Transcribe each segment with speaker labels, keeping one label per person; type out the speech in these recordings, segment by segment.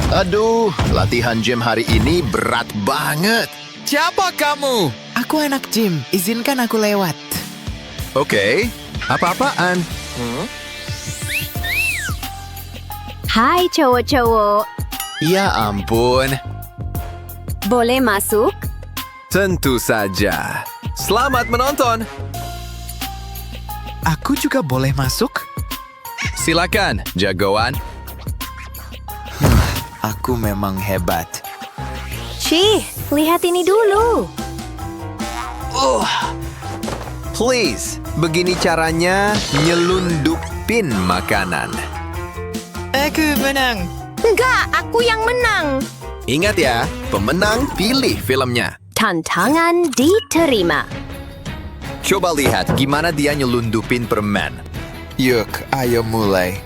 Speaker 1: Aduh, latihan gym hari ini berat banget.
Speaker 2: Siapa kamu?
Speaker 3: Aku anak gym, izinkan aku lewat.
Speaker 1: Oke, apa-apaan?
Speaker 4: Hai cowok-cowok,
Speaker 1: Ya ampun,
Speaker 4: boleh masuk?
Speaker 1: tentu saja. Selamat menonton.
Speaker 3: Aku juga boleh masuk?
Speaker 1: Silakan, jagoan.
Speaker 3: Aku memang hebat.
Speaker 4: Cih, lihat ini dulu.
Speaker 1: Please, begini caranya nyelundupin makanan.
Speaker 3: Aku menang.
Speaker 4: Enggak, aku yang menang.
Speaker 1: Ingat ya, pemenang pilih filmnya.
Speaker 4: Tantangan diterima.
Speaker 1: Coba lihat gimana dia nyelundupin permen.
Speaker 3: Yuk, ayo mulai.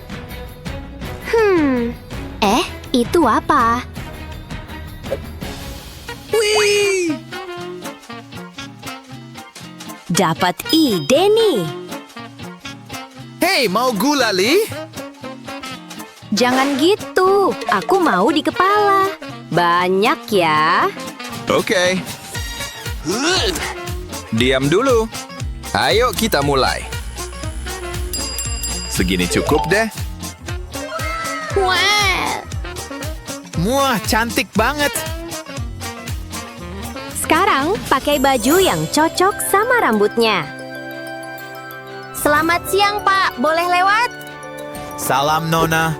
Speaker 4: Itu apa? Dapat ide nih.
Speaker 2: Hei, mau gulali?
Speaker 4: Jangan gitu, aku mau di kepala. Banyak ya.
Speaker 1: Oke. Diam dulu. Ayo kita mulai. Segini cukup deh.
Speaker 3: Wah, cantik banget.
Speaker 4: Sekarang pakai baju yang cocok sama rambutnya. Selamat siang, Pak. Boleh lewat?
Speaker 3: Salam, Nona.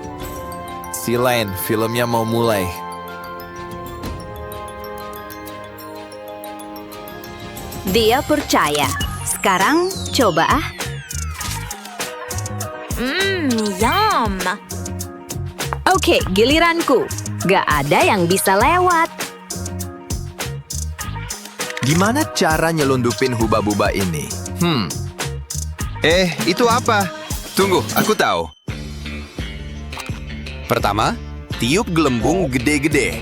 Speaker 3: Silain, filmnya mau mulai.
Speaker 4: Dia percaya. Sekarang coba ah. Yum. Oke, giliranku. Gak ada yang bisa lewat.
Speaker 1: Gimana cara nyelundupin hubba-bubba ini? Itu apa? Tunggu, aku tahu. Pertama, tiup gelembung gede-gede.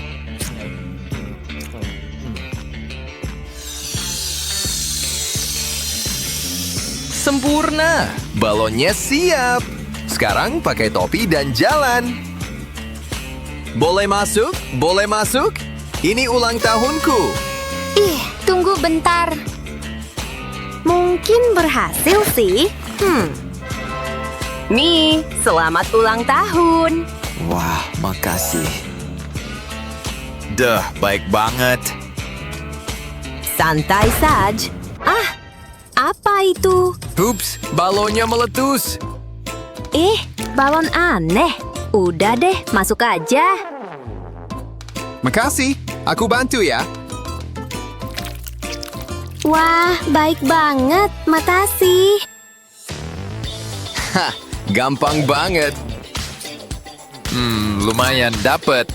Speaker 1: Sempurna! Balonnya siap! Sekarang pakai topi dan jalan. Boleh masuk? Boleh masuk? Ini ulang tahunku.
Speaker 4: Tunggu bentar. Mungkin berhasil sih. Mi, selamat ulang tahun.
Speaker 3: Wah, makasih. Baik banget.
Speaker 4: Santai saja. Apa itu?
Speaker 1: Ups, balonnya meletus.
Speaker 4: Balon aneh. Udah deh, masuk aja.
Speaker 1: Makasih, aku bantu ya.
Speaker 4: Wah, baik banget. Makasih.
Speaker 1: Gampang banget. Lumayan dapet.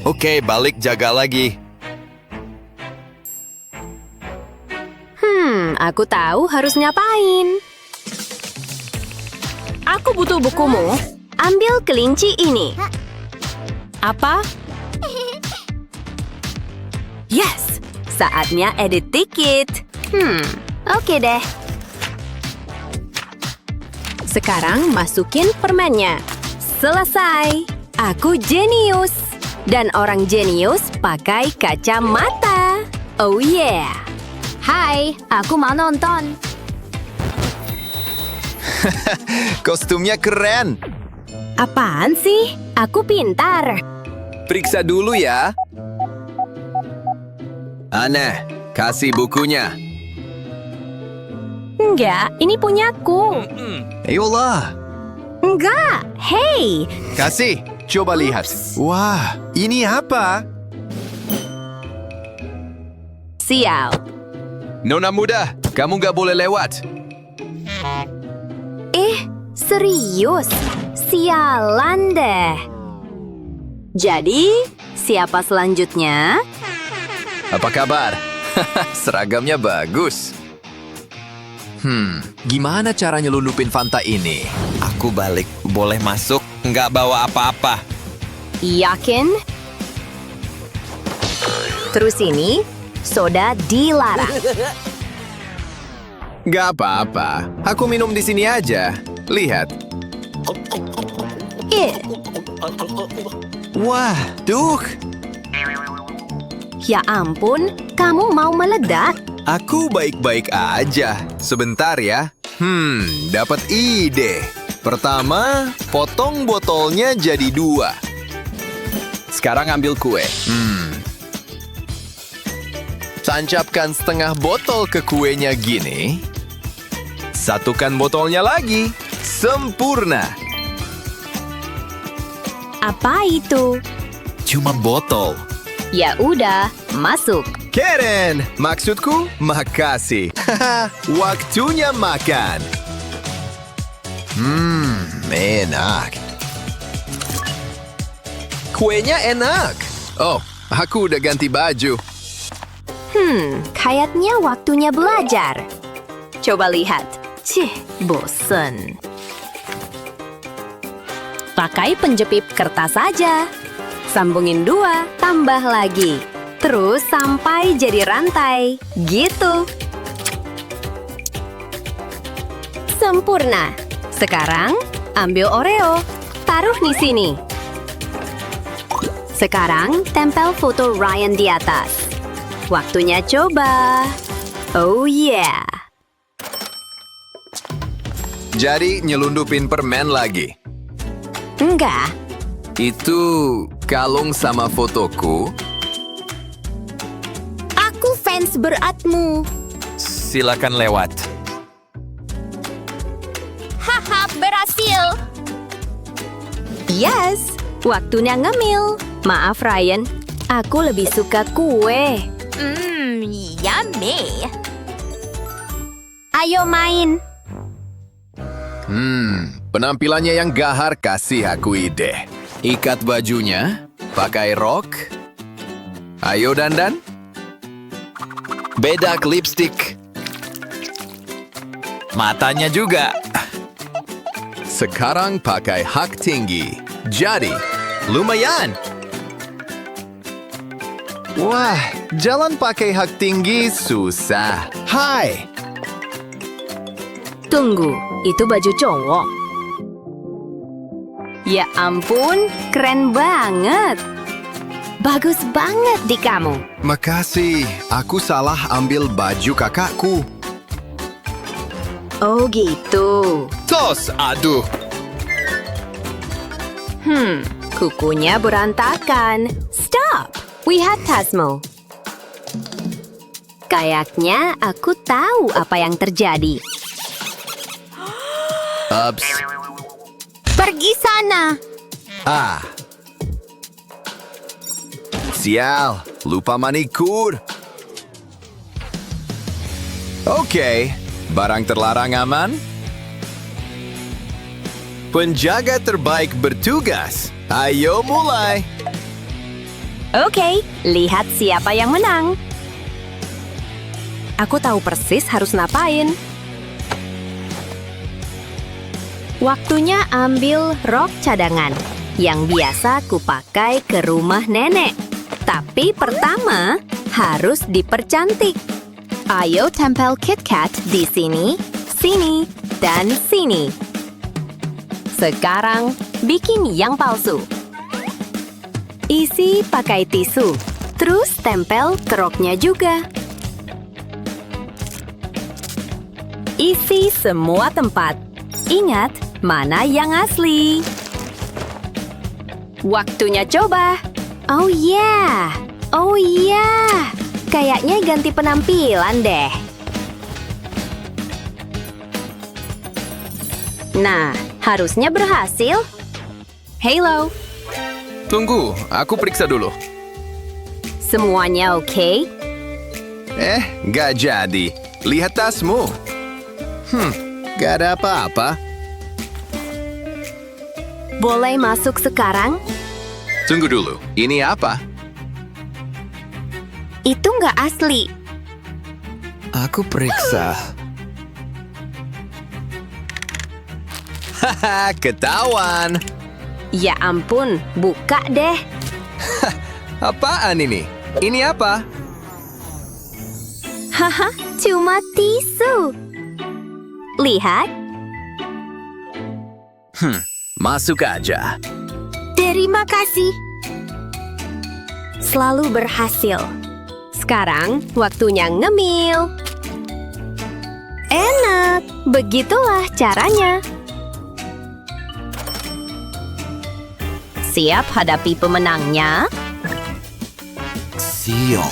Speaker 1: Oke, balik jaga lagi.
Speaker 4: Aku tahu harus ngapain. Aku butuh bukumu. Ambil kelinci ini. Apa? Yes! Saatnya edit dikit. Oke deh. Sekarang masukin permennya. Selesai. Aku jenius. Dan orang jenius pakai kacamata. Oh yeah. Hai, aku mau nonton.
Speaker 1: Kostumnya keren.
Speaker 4: Apaan sih? Aku pintar.
Speaker 1: Periksa dulu ya. Aneh, kasih bukunya.
Speaker 4: Enggak, ini punyaku.
Speaker 1: Ayolah.
Speaker 4: Enggak, hey.
Speaker 1: Kasih, coba lihat. Wah, ini apa?
Speaker 4: Sial.
Speaker 1: Nona muda, kamu gak boleh lewat.
Speaker 4: Serius? Sialan deh. Jadi, siapa selanjutnya?
Speaker 1: Apa kabar? Seragamnya bagus. Gimana cara nyelundupin Fanta ini?
Speaker 3: Aku balik. Boleh masuk? Nggak bawa apa-apa.
Speaker 4: Yakin? Terus ini, soda dilarang.
Speaker 1: Gak apa-apa, aku minum di sini aja. Lihat. Wah, duh.
Speaker 4: Ya ampun, kamu mau meledak?
Speaker 1: Aku baik-baik aja. Sebentar ya. Dapat ide. Pertama, potong botolnya jadi 2.
Speaker 3: Sekarang ambil kue.
Speaker 1: Tancapkan setengah botol ke kuenya gini. Satukan botolnya lagi. Sempurna.
Speaker 4: Apa itu?
Speaker 3: Cuma botol.
Speaker 4: Ya udah, masuk.
Speaker 1: Karen, maksudku makasih. Waktunya makan. Enak. Kuenya enak. Oh, aku udah ganti baju.
Speaker 4: Kayaknya waktunya belajar. Coba lihat. Cih, bosen. Pakai penjepit kertas saja. Sambungin 2, tambah lagi. Terus sampai jadi rantai. Gitu. Sempurna. Sekarang, ambil Oreo. Taruh di sini. Sekarang, tempel foto Ryan di atas. Waktunya coba. Oh yeah.
Speaker 1: Jadi nyelundupin permen lagi.
Speaker 4: Enggak.
Speaker 1: Itu kalung sama fotoku.
Speaker 4: Aku fans beratmu.
Speaker 3: Silakan lewat.
Speaker 4: Haha, berhasil. Yes, waktunya ngemil. Maaf Ryan, aku lebih suka kue. Yummy. Ayo main.
Speaker 1: Penampilannya yang gahar kasih aku ide. Ikat bajunya, pakai rok. Ayo dandan.
Speaker 3: Bedak lipstick. Matanya juga.
Speaker 1: Sekarang pakai hak tinggi. Jadi, lumayan. Wah, jalan pakai hak tinggi susah. Hai.
Speaker 4: Tunggu, itu baju cowok. Ya ampun, keren banget. Bagus banget di kamu.
Speaker 1: Makasih, aku salah ambil baju kakakku.
Speaker 4: Oh gitu.
Speaker 3: Tos, aduh.
Speaker 4: Kukunya berantakan. Stop! We have Tasmo. Kayaknya aku tahu apa yang terjadi.
Speaker 1: Ups.
Speaker 4: Pergi sana.
Speaker 1: Sial, lupa manikur. Oke, barang terlarang aman. Penjaga terbaik bertugas. Ayo mulai.
Speaker 4: Oke, lihat siapa yang menang. Aku tahu persis harus ngapain. Waktunya ambil rok cadangan yang biasa kupakai ke rumah nenek. Tapi pertama harus dipercantik. Ayo tempel KitKat di sini, sini, dan sini. Sekarang bikin yang palsu. Isi pakai tisu, terus tempel ke roknya juga. Isi semua tempat. Ingat, mana yang asli. Waktunya coba. Oh yeah. Oh yeah. Kayaknya ganti penampilan deh. Nah, harusnya berhasil. Halo.
Speaker 1: Tunggu, aku periksa dulu.
Speaker 4: Semuanya oke?
Speaker 1: Nggak jadi. Lihat tasmu. Nggak ada apa-apa.
Speaker 4: Boleh masuk sekarang?
Speaker 1: Tunggu dulu, ini apa?
Speaker 4: Itu nggak asli.
Speaker 3: Aku periksa.
Speaker 1: Haha, ketahuan.
Speaker 4: Ya ampun, buka deh.
Speaker 1: Apaan ini? Ini apa?
Speaker 4: Haha, cuma tisu. Lihat.
Speaker 1: Masuk aja.
Speaker 4: Terima kasih. Selalu berhasil. Sekarang waktunya ngemil. Enak, begitulah caranya. Siap hadapi pemenangnya?
Speaker 3: Sio.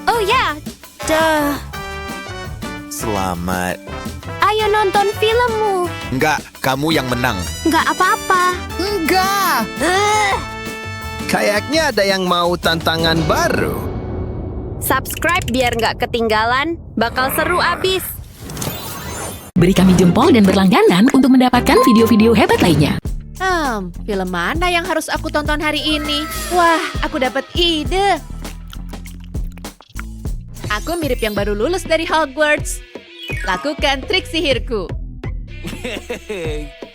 Speaker 4: Oh ya, duh.
Speaker 3: Selamat.
Speaker 4: Ayo nonton filmmu.
Speaker 3: Enggak, kamu yang menang.
Speaker 4: Nggak apa-apa.
Speaker 2: Enggak.
Speaker 1: Kayaknya ada yang mau tantangan baru.
Speaker 4: Subscribe biar nggak ketinggalan. Bakal seru abis.
Speaker 5: Beri kami jempol dan berlangganan untuk mendapatkan video-video hebat lainnya.
Speaker 6: Film mana yang harus aku tonton hari ini? Wah, aku dapat ide. Aku mirip yang baru lulus dari Hogwarts. Lakukan trik sihirku.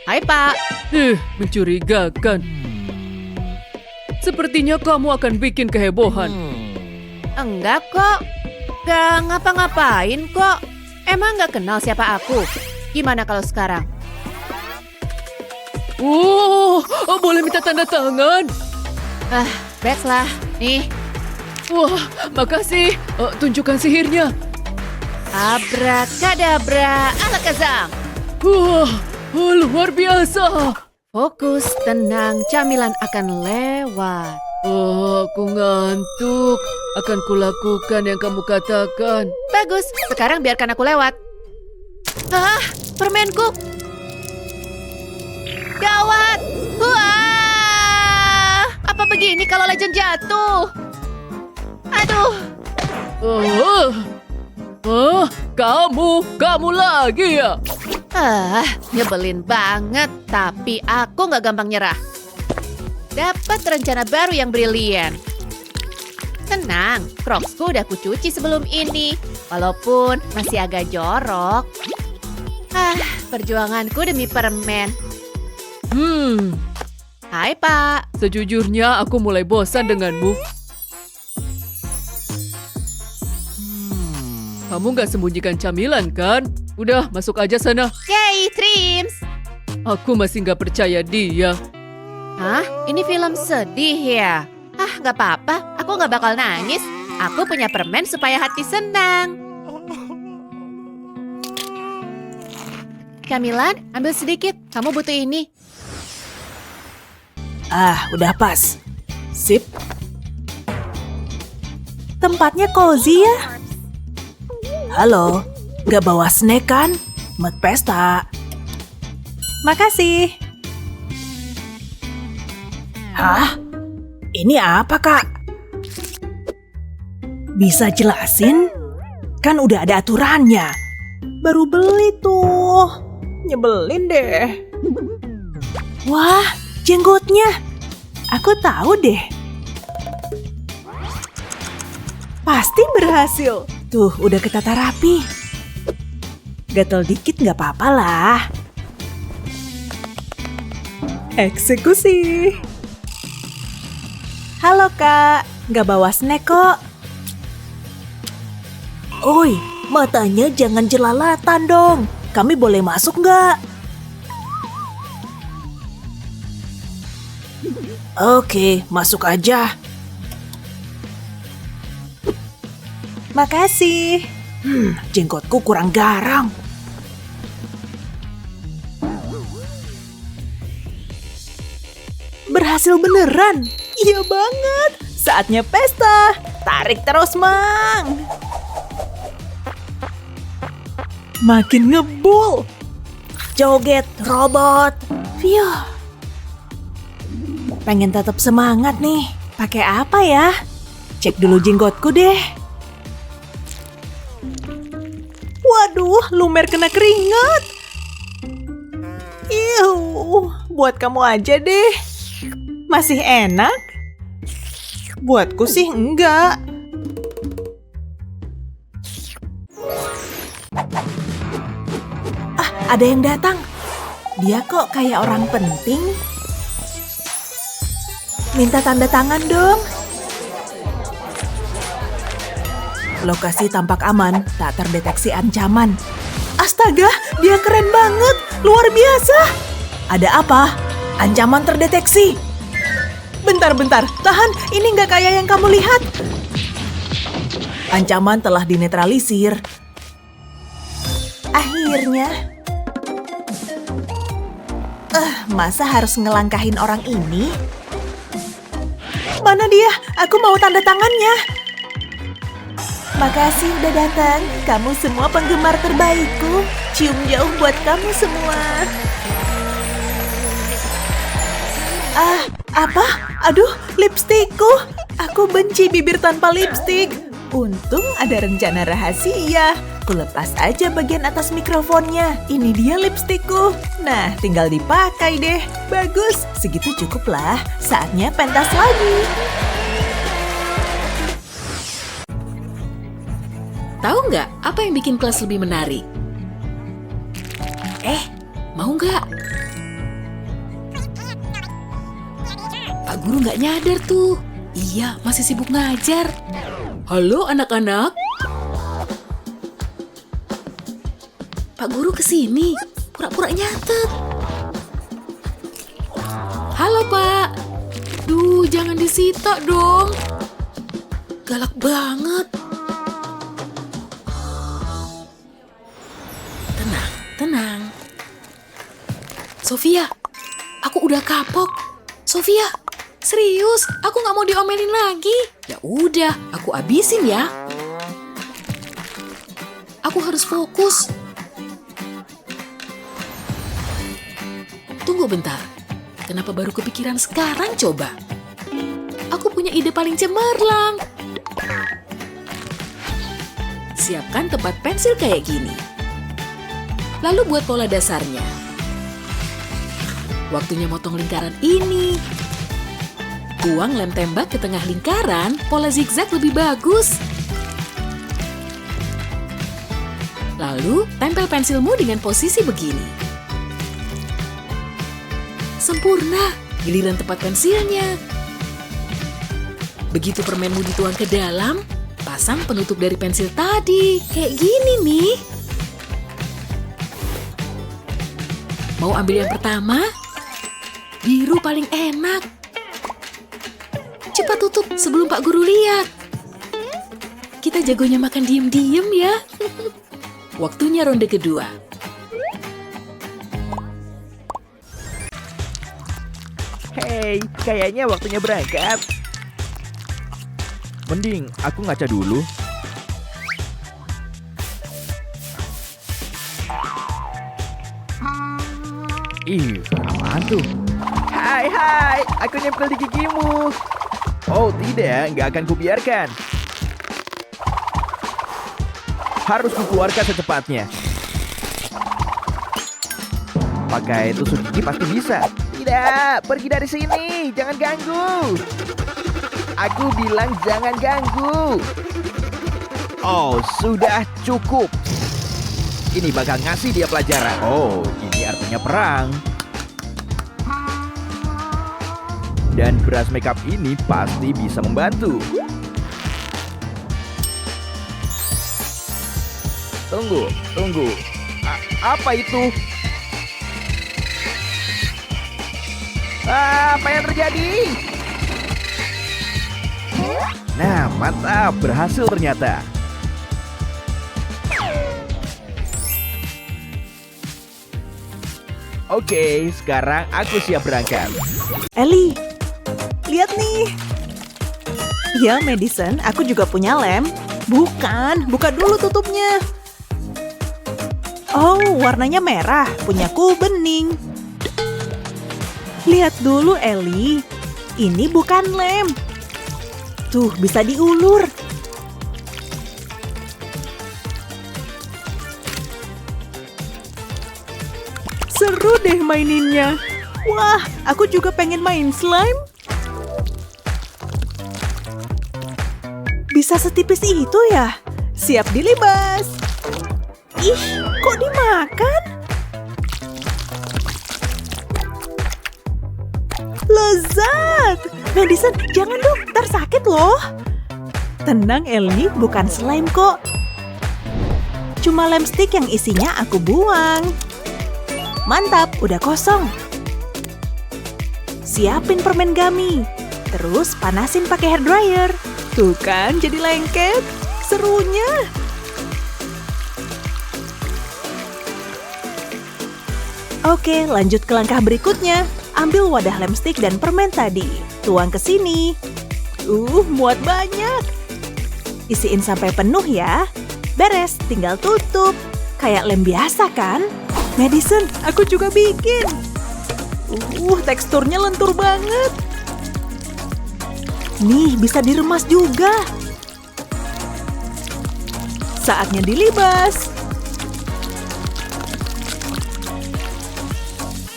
Speaker 6: Hai, Pak.
Speaker 7: Mencurigakan. Sepertinya kamu akan bikin kehebohan.
Speaker 6: Enggak kok. Gak ngapa-ngapain kok. Emang gak kenal siapa aku? Gimana kalau sekarang?
Speaker 7: Boleh minta tanda tangan?
Speaker 6: Baiklah. Nih,
Speaker 7: Wah, makasih. Tunjukkan sihirnya.
Speaker 6: abrakadabra, alakazam.
Speaker 7: Wah, luar biasa.
Speaker 6: Fokus, tenang, camilan akan lewat.
Speaker 7: Aku ngantuk. Akan kulakukan yang kamu katakan.
Speaker 6: Bagus, sekarang biarkan aku lewat. Permenku. Gawat. Wah! Apa begini kalau Legend jatuh? Aduh.
Speaker 7: Kamu lagi ya?
Speaker 6: Nyebelin banget. Tapi aku nggak gampang nyerah. Dapat rencana baru yang brilian. Tenang, Crocsku udah kucuci sebelum ini. Walaupun masih agak jorok. Perjuanganku demi permen. Hai, Pak.
Speaker 7: Sejujurnya aku mulai bosan denganmu. Kamu nggak sembunyikan camilan, kan? Udah, masuk aja sana.
Speaker 6: Yay, Trims.
Speaker 7: Aku masih nggak percaya dia.
Speaker 6: Ini film sedih ya? Nggak apa-apa. Aku nggak bakal nangis. Aku punya permen supaya hati senang. Camilan, ambil sedikit. Kamu butuh ini.
Speaker 8: Udah pas. Sip. Tempatnya cozy ya. Halo, nggak bawa snack kan? Mood pesta. Makasih. Hah? Ini apa, Kak? Bisa jelasin? Kan udah ada aturannya. Baru beli tuh. Nyebelin deh. Wah, jenggotnya. Aku tahu deh. Pasti berhasil. Tuh, udah ketata rapi. Gatel dikit nggak apa-apa lah. Eksekusi. Halo Kak, nggak bawa snack kok. Oi, matanya jangan jelalatan dong. Kami boleh masuk nggak? Oke, masuk aja. Makasih. Jenggotku kurang garang. Berhasil beneran. Iya banget. Saatnya pesta. Tarik terus, Mang. Makin ngebul. Joget, robot. Fiuh. Pengen tetap semangat nih. Pakai apa ya? Cek dulu jenggotku deh. Waduh, lumer kena keringat. Buat kamu aja deh. Masih enak? Buatku sih enggak. Ada yang datang. Dia kok kayak orang penting. Minta tanda tangan dong. Lokasi tampak aman, tak terdeteksi ancaman. Astaga, dia keren banget, luar biasa. Ada apa? Ancaman terdeteksi. Bentar. Tahan, ini nggak kayak yang kamu lihat. Ancaman telah dinetralisir. Akhirnya. Masa harus ngelangkahin orang ini? Mana dia? Aku mau tanda tangannya. Makasih udah datang. Kamu semua penggemar terbaikku. Cium jauh buat kamu semua. Apa? Aduh, lipstikku. Aku benci bibir tanpa lipstik. Untung ada rencana rahasia. Kulepas aja bagian atas mikrofonnya. Ini dia lipstikku. Nah, tinggal dipakai deh. Bagus, segitu cukup lah. Saatnya pentas lagi.
Speaker 5: Tahu nggak apa yang bikin kelas lebih menarik? Mau nggak? Pak guru nggak nyadar tuh. Iya, masih sibuk ngajar. Halo anak-anak. Pak guru kesini, pura-pura nyatet. Halo Pak. Duh, jangan disita dong. Galak banget. Tenang. Sofia, aku udah kapok. Sofia, serius, aku nggak mau diomelin lagi. Ya udah, aku abisin ya. Aku harus fokus. Tunggu bentar. Kenapa baru kepikiran sekarang coba? Aku punya ide paling cemerlang. Siapkan tempat pensil kayak gini. Lalu buat pola dasarnya. Waktunya motong lingkaran ini. Tuang lem tembak ke tengah lingkaran, pola zigzag lebih bagus. Lalu, tempel pensilmu dengan posisi begini. Sempurna, giliran tempat pensilnya. Begitu permenmu dituang ke dalam, pasang penutup dari pensil tadi. Kayak gini nih. Mau ambil yang pertama? Biru paling enak. Cepat tutup sebelum Pak Guru lihat. Kita jagonya makan diem-diem ya. Waktunya ronde kedua.
Speaker 9: Hei, kayaknya waktunya berangkat. Mending aku ngaca dulu. Ih, apaan tuh? Hai, aku nyempil di gigimu. Oh tidak, nggak akan kubiarkan. Harus kukeluarkan secepatnya. Pakai tusuk gigi pasti bisa. Tidak, pergi dari sini, jangan ganggu. Aku bilang jangan ganggu. Oh, sudah cukup. Ini bakal ngasih dia pelajaran. Oh, ini artinya perang. Dan beras makeup ini pasti bisa membantu. Tunggu. Apa itu? Apa yang terjadi? Nah, mantap, berhasil ternyata. Oke, sekarang aku siap berangkat.
Speaker 8: Ellie, lihat nih. Ya, Madison, aku juga punya lem. Bukan, buka dulu tutupnya. Oh, warnanya merah, punyaku bening. Lihat dulu, Ellie. Ini bukan lem. Tuh, bisa diulur. Seru deh maininnya. Wah, aku juga pengen main slime. Bisa setipis itu ya? Siap dilibas. Ih, kok dimakan? Lezat. Madison, jangan dong, ntar sakit loh. Tenang Ellie, bukan slime kok. Cuma lem stick yang isinya aku buang. Mantap, udah kosong. Siapin permen gummy. Terus panasin pakai hair dryer. Tuh kan jadi lengket. Serunya. Oke, lanjut ke langkah berikutnya. Ambil wadah lem stick dan permen tadi. Tuang ke sini. Muat banyak. Isiin sampai penuh ya. Beres, tinggal tutup. Kayak lem biasa kan? Madison, aku juga bikin. Teksturnya lentur banget. Nih, bisa diremas juga. Saatnya dilibas.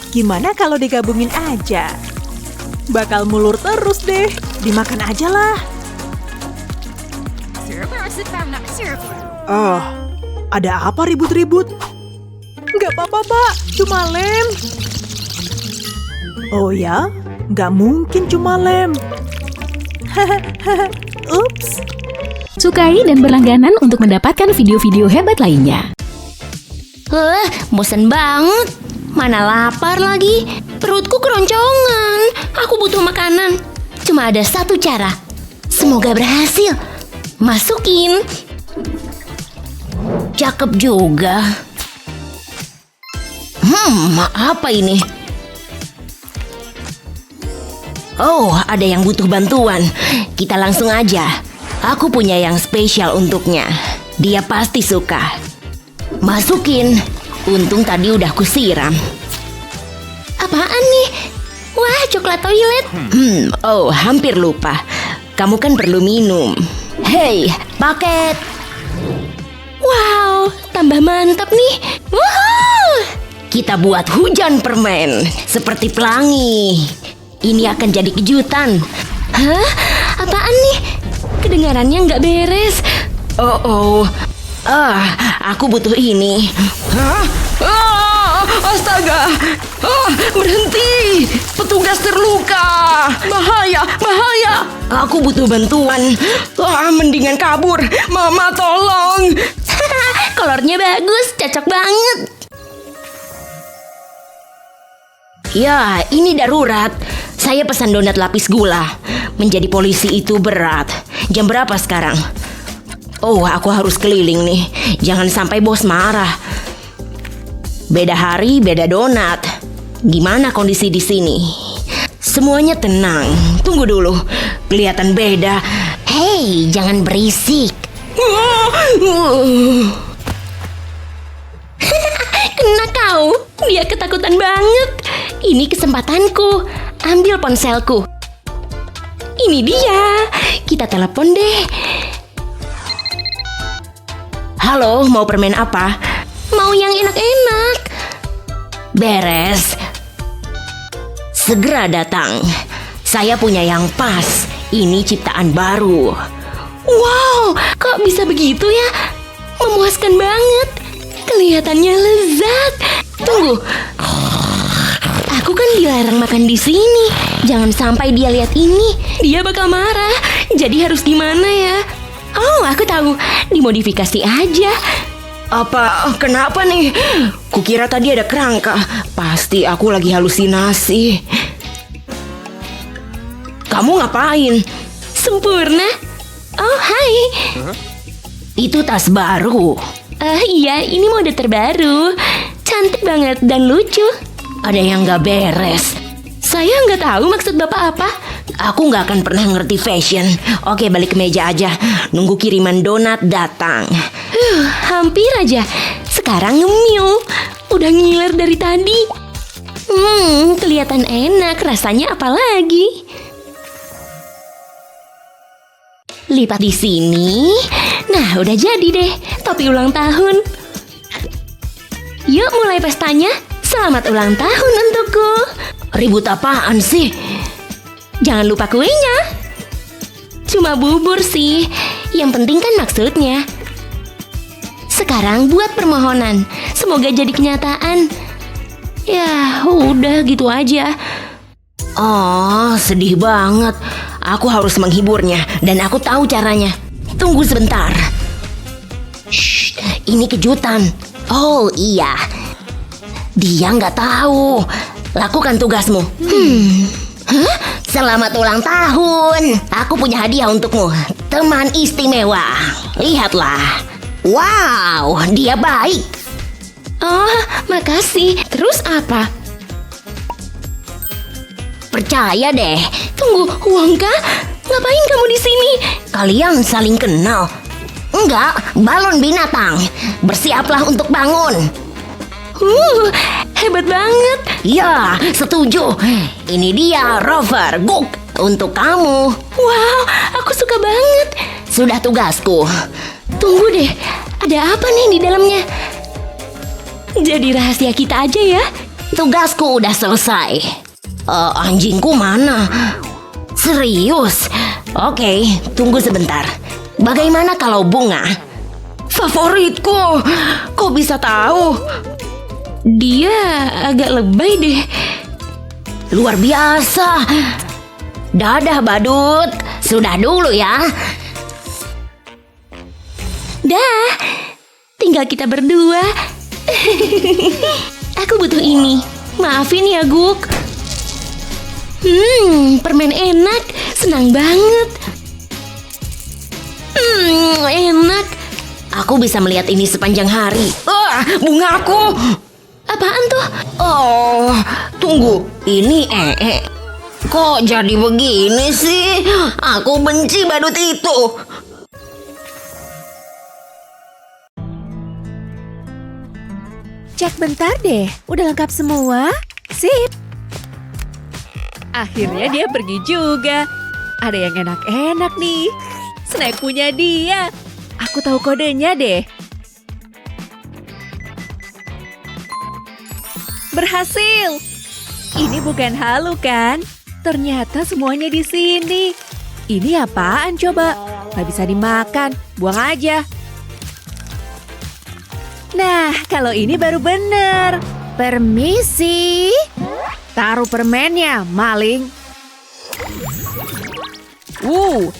Speaker 8: Gimana kalau digabungin aja? Bakal mulur terus deh. Dimakan aja lah. Ada apa ribut-ribut? Nggak apa-apa, Pak. Cuma lem. Oh ya? Nggak mungkin cuma lem. Ups.
Speaker 5: Sukai dan berlangganan untuk mendapatkan video-video hebat lainnya.
Speaker 10: Bosan banget. Mana lapar lagi. Perutku keroncongan. Aku butuh makanan. Cuma ada satu cara. Semoga berhasil. Masukin. Cakep juga. Apa ini? Oh, ada yang butuh bantuan. Kita langsung aja. Aku punya yang spesial untuknya. Dia pasti suka. Masukin. Untung tadi udah kusiram. Apaan nih? Wah, coklat toilet. Hampir lupa. Kamu kan perlu minum. Hei, paket. Wow, tambah mantap nih. Woohoo! Kita buat hujan permen. Seperti pelangi. Ini akan jadi kejutan. Hah? Apaan nih? Kedengarannya nggak beres. Aku butuh ini. Hah? Astaga! Berhenti! Petugas terluka! Bahaya! Bahaya! Aku butuh bantuan. Mendingan kabur. Mama tolong! Kolornya bagus, cocok banget. Ya, ini darurat. Saya pesan donat lapis gula. Menjadi polisi itu berat. Jam berapa sekarang? Aku harus keliling nih. Jangan sampai bos marah. Beda hari, beda donat. Gimana kondisi di sini? Semuanya tenang. Tunggu dulu. Kelihatan beda. Hei, jangan berisik. Kena kau. Dia ketakutan banget. Ini kesempatanku. Ambil ponselku. Ini dia. Kita telepon deh. Halo, mau permen apa? Mau yang enak-enak. Beres. Segera datang. Saya punya yang pas. Ini ciptaan baru. Wow, kok bisa begitu ya? Memuaskan banget. Kelihatannya lezat. Tunggu. Aku kan dilarang makan di sini. Jangan sampai dia lihat ini. Dia bakal marah. Jadi harus gimana ya? Oh, aku tahu. Dimodifikasi aja. Apa? Kenapa nih? Kukira tadi ada kerangka. Pasti aku lagi halusinasi. Kamu ngapain? Sempurna. Oh, hai. Itu tas baru. Iya, ini mode terbaru. Cantik banget dan lucu. Ada yang gak beres. Saya nggak tahu maksud bapak apa. Aku nggak akan pernah ngerti fashion. Oke, balik ke meja aja. Nunggu kiriman donat datang. Hampir aja. Sekarang ngemil. Udah ngiler dari tadi. Kelihatan enak. Rasanya apa lagi? Lipat di sini. Nah, udah jadi deh. Topi ulang tahun. Yuk mulai pestanya. Selamat ulang tahun untukku. Ribut apaan sih? Jangan lupa kuenya. Cuma bubur sih. Yang penting kan maksudnya. Sekarang buat permohonan. Semoga jadi kenyataan. Ya, udah gitu aja. Oh, sedih banget. Aku harus menghiburnya. Dan aku tahu caranya. Tunggu sebentar. Shh, ini kejutan. Oh iya. Dia nggak tahu. Lakukan tugasmu. Selamat ulang tahun. Aku punya hadiah untukmu, teman istimewa. Lihatlah. Wow, dia baik. Oh, makasih. Terus apa? Percaya deh. Tunggu, Wongka, ngapain kamu di sini? Kalian saling kenal? Enggak, balon binatang. Bersiaplah untuk bangun. Hebat banget. Ya, setuju. Ini dia Rover Guk untuk kamu. Wow, aku suka banget. Sudah tugasku. Tunggu deh, ada apa nih di dalamnya? Jadi rahasia kita aja ya. Tugasku udah selesai. Anjingku mana? Serius? Oke, tunggu sebentar. Bagaimana kalau bunga? Favoritku. Kok bisa tahu? Dia agak lebay deh. Luar biasa. Dadah badut. Sudah dulu ya. Dah. Tinggal kita berdua. Aku butuh ini. Maafin ya, Guk. Permen enak. Senang banget. Enak. Aku bisa melihat ini sepanjang hari. Bungaku. Apaan tuh? Oh, tunggu. Ini kok jadi begini sih? Aku benci badut itu.
Speaker 6: Cek bentar deh, udah lengkap semua? Sip.
Speaker 7: Akhirnya dia pergi juga. Ada yang enak-enak nih. Snack punya dia. Aku tahu kodenya deh. Berhasil. Ini bukan halu kan? Ternyata semuanya di sini. Ini apaan coba? Gak bisa dimakan, buang aja. Nah, kalau ini baru bener.
Speaker 6: Permisi. Taruh permennya, maling.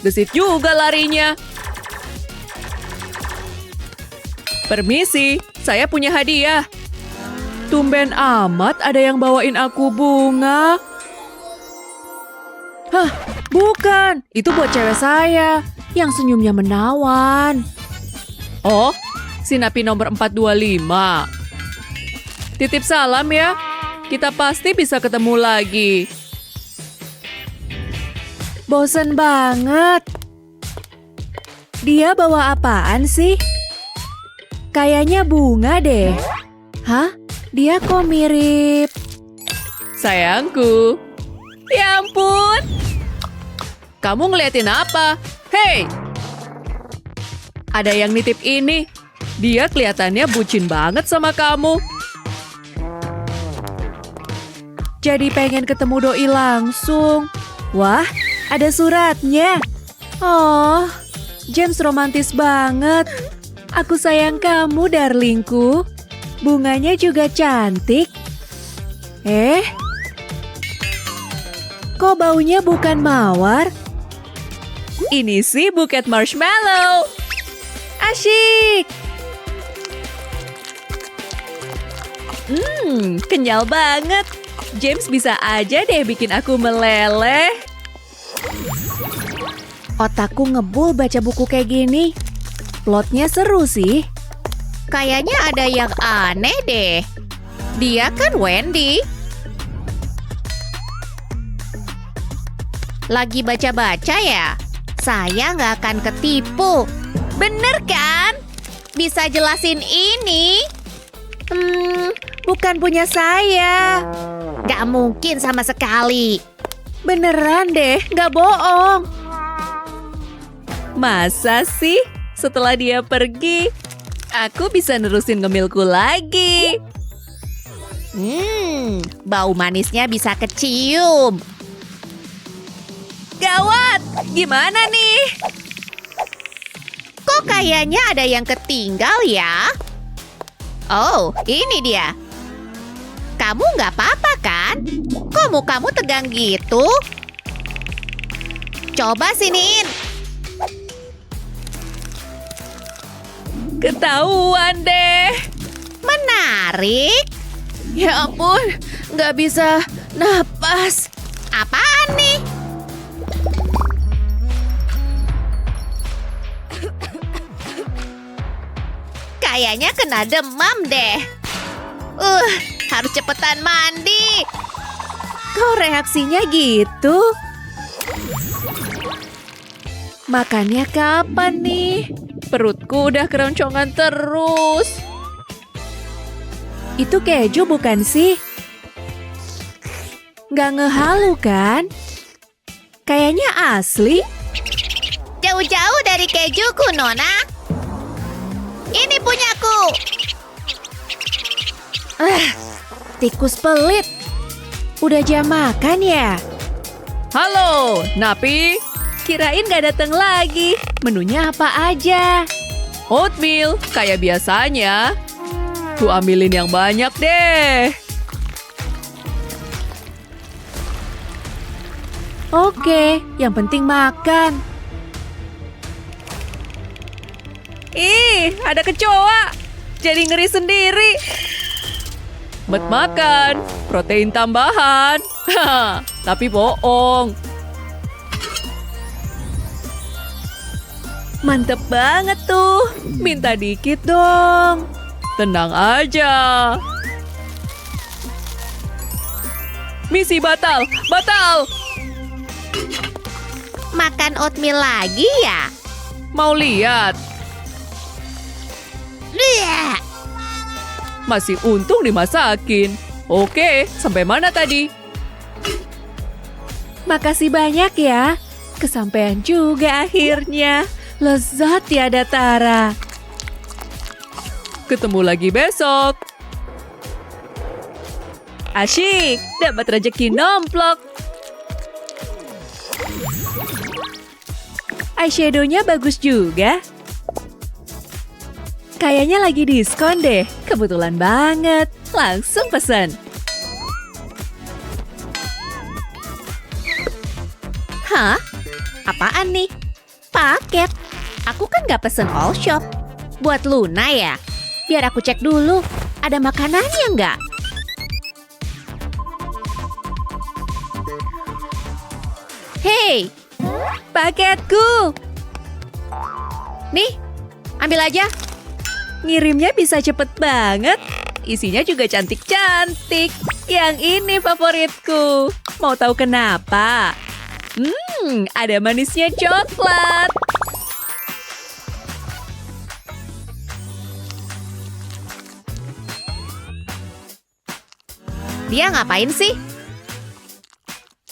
Speaker 7: Gesit juga larinya. Permisi, saya punya hadiah. Tumben amat ada yang bawain aku bunga. Hah, bukan. Itu buat cewek saya yang senyumnya menawan. Oh, si napi nomor 425. Titip salam ya. Kita pasti bisa ketemu lagi. Bosen banget. Dia bawa apaan sih? Kayaknya bunga deh. Hah? Dia kok mirip... Sayangku. Ya ampun. Kamu ngeliatin apa? Hei! Ada yang nitip ini. Dia kelihatannya bucin banget sama kamu. Jadi pengen ketemu doi langsung. Wah, ada suratnya. Oh, James romantis banget. Aku sayang kamu, darlingku. Bunganya juga cantik. Kok baunya bukan mawar? Ini sih buket marshmallow. Asyik. Kenyal banget. James bisa aja deh bikin aku meleleh. Otakku ngebul baca buku kayak gini. Plotnya seru sih.
Speaker 6: Kayaknya ada yang aneh deh. Dia kan Wendy. Lagi baca-baca ya? Saya nggak akan ketipu. Bener kan? Bisa jelasin ini?
Speaker 7: Bukan punya saya.
Speaker 6: Nggak mungkin sama sekali.
Speaker 7: Beneran deh, nggak bohong. Masa sih? Setelah dia pergi, aku bisa nerusin ngemilku lagi.
Speaker 6: Bau manisnya bisa kecium.
Speaker 7: Gawat, gimana nih?
Speaker 6: Kok kayaknya ada yang ketinggal ya? Oh, ini dia. Kamu nggak apa-apa kan? Kok mukamu tegang gitu? Coba siniin.
Speaker 7: Ketahuan deh.
Speaker 6: Menarik.
Speaker 7: Ya ampun, nggak bisa napas.
Speaker 6: Apaan Kayaknya kena demam deh. Harus cepetan mandi.
Speaker 7: Kok reaksinya gitu? Makannya kapan nih? Perutku udah keroncongan terus. Itu keju bukan sih? Nggak ngehalu kan? Kayaknya asli.
Speaker 6: Jauh-jauh dari kejuku, Nona. Ini punyaku.
Speaker 7: Tikus pelit. Udah jam makan ya? Halo, Napi. Kirain gak datang lagi. Menunya apa aja? Oatmeal, kayak biasanya. Tuh ambilin yang banyak deh. Oke, yang penting makan. Ih, ada kecoa. Jadi ngeri sendiri. Bet makan, protein tambahan. Tapi bohong. Mantep banget tuh. Minta dikit dong. Tenang aja. Misi batal, batal.
Speaker 6: Makan oatmeal lagi ya?
Speaker 7: Mau lihat? Masih untung dimasakin. Oke, sampai mana tadi? Makasih banyak ya. Kesampaian juga akhirnya. Lezat tiada tara. Ketemu lagi besok. Asyik, dapat rezeki nomplok. Eyeshadow-nya bagus juga. Kayaknya lagi diskon deh. Kebetulan banget. Langsung pesan.
Speaker 6: Hah? Apaan nih? Paket. Aku kan gak pesen all shop. Buat Luna ya? Biar aku cek dulu. Ada makanannya nggak? Hei!
Speaker 7: Paketku.
Speaker 6: Nih, ambil aja.
Speaker 7: Ngirimnya bisa cepet banget. Isinya juga cantik-cantik. Yang ini favoritku. Mau tahu kenapa? Ada manisnya coklat.
Speaker 6: Dia ngapain sih?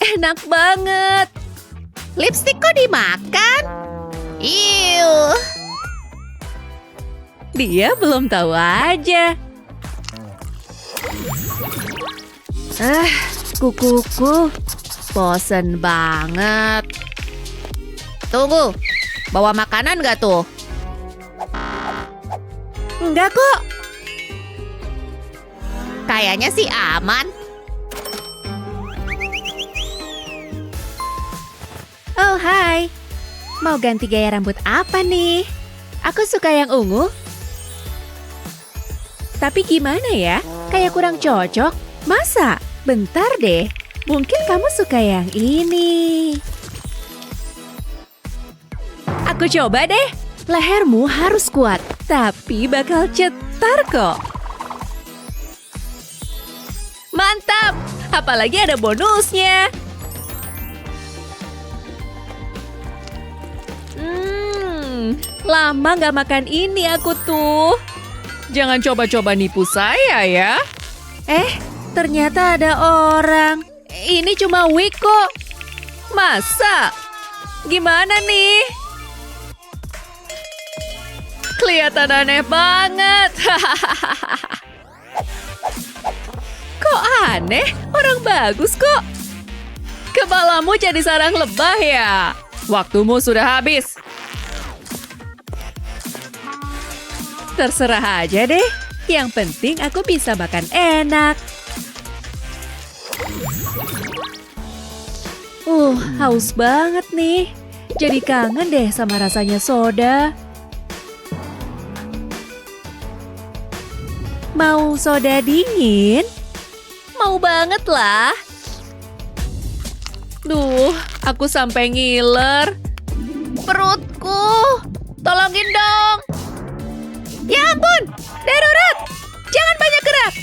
Speaker 7: Enak banget.
Speaker 6: Lipstik kok dimakan? Iuh.
Speaker 7: Dia belum tahu aja. Kukuku.
Speaker 6: Bosen banget. Tunggu, bawa makanan nggak tuh?
Speaker 7: Enggak kok.
Speaker 6: Kayaknya sih aman.
Speaker 7: Oh, hai. Mau ganti gaya rambut apa nih? Aku suka yang ungu. Tapi gimana ya? Kayak kurang cocok. Masa? Bentar deh. Mungkin kamu suka yang ini. Aku coba deh. Lehermu harus kuat, tapi bakal cetar kok. Mantap! Apalagi ada bonusnya. Lama nggak makan ini aku tuh. Jangan coba-coba nipu saya ya. Ternyata ada orang. Ini cuma wig kok. Masa? Gimana nih? Kelihatan aneh banget. Kok aneh? Orang bagus kok. Kepalamu jadi sarang lebah ya? Waktumu sudah habis. Terserah aja deh. Yang penting aku bisa makan enak. Haus banget nih. Jadi kangen deh sama rasanya soda. Mau soda dingin? Mau banget lah. Duh, aku sampai ngiler. Perutku, tolongin dong. Ya ampun, darurat! Jangan banyak gerak!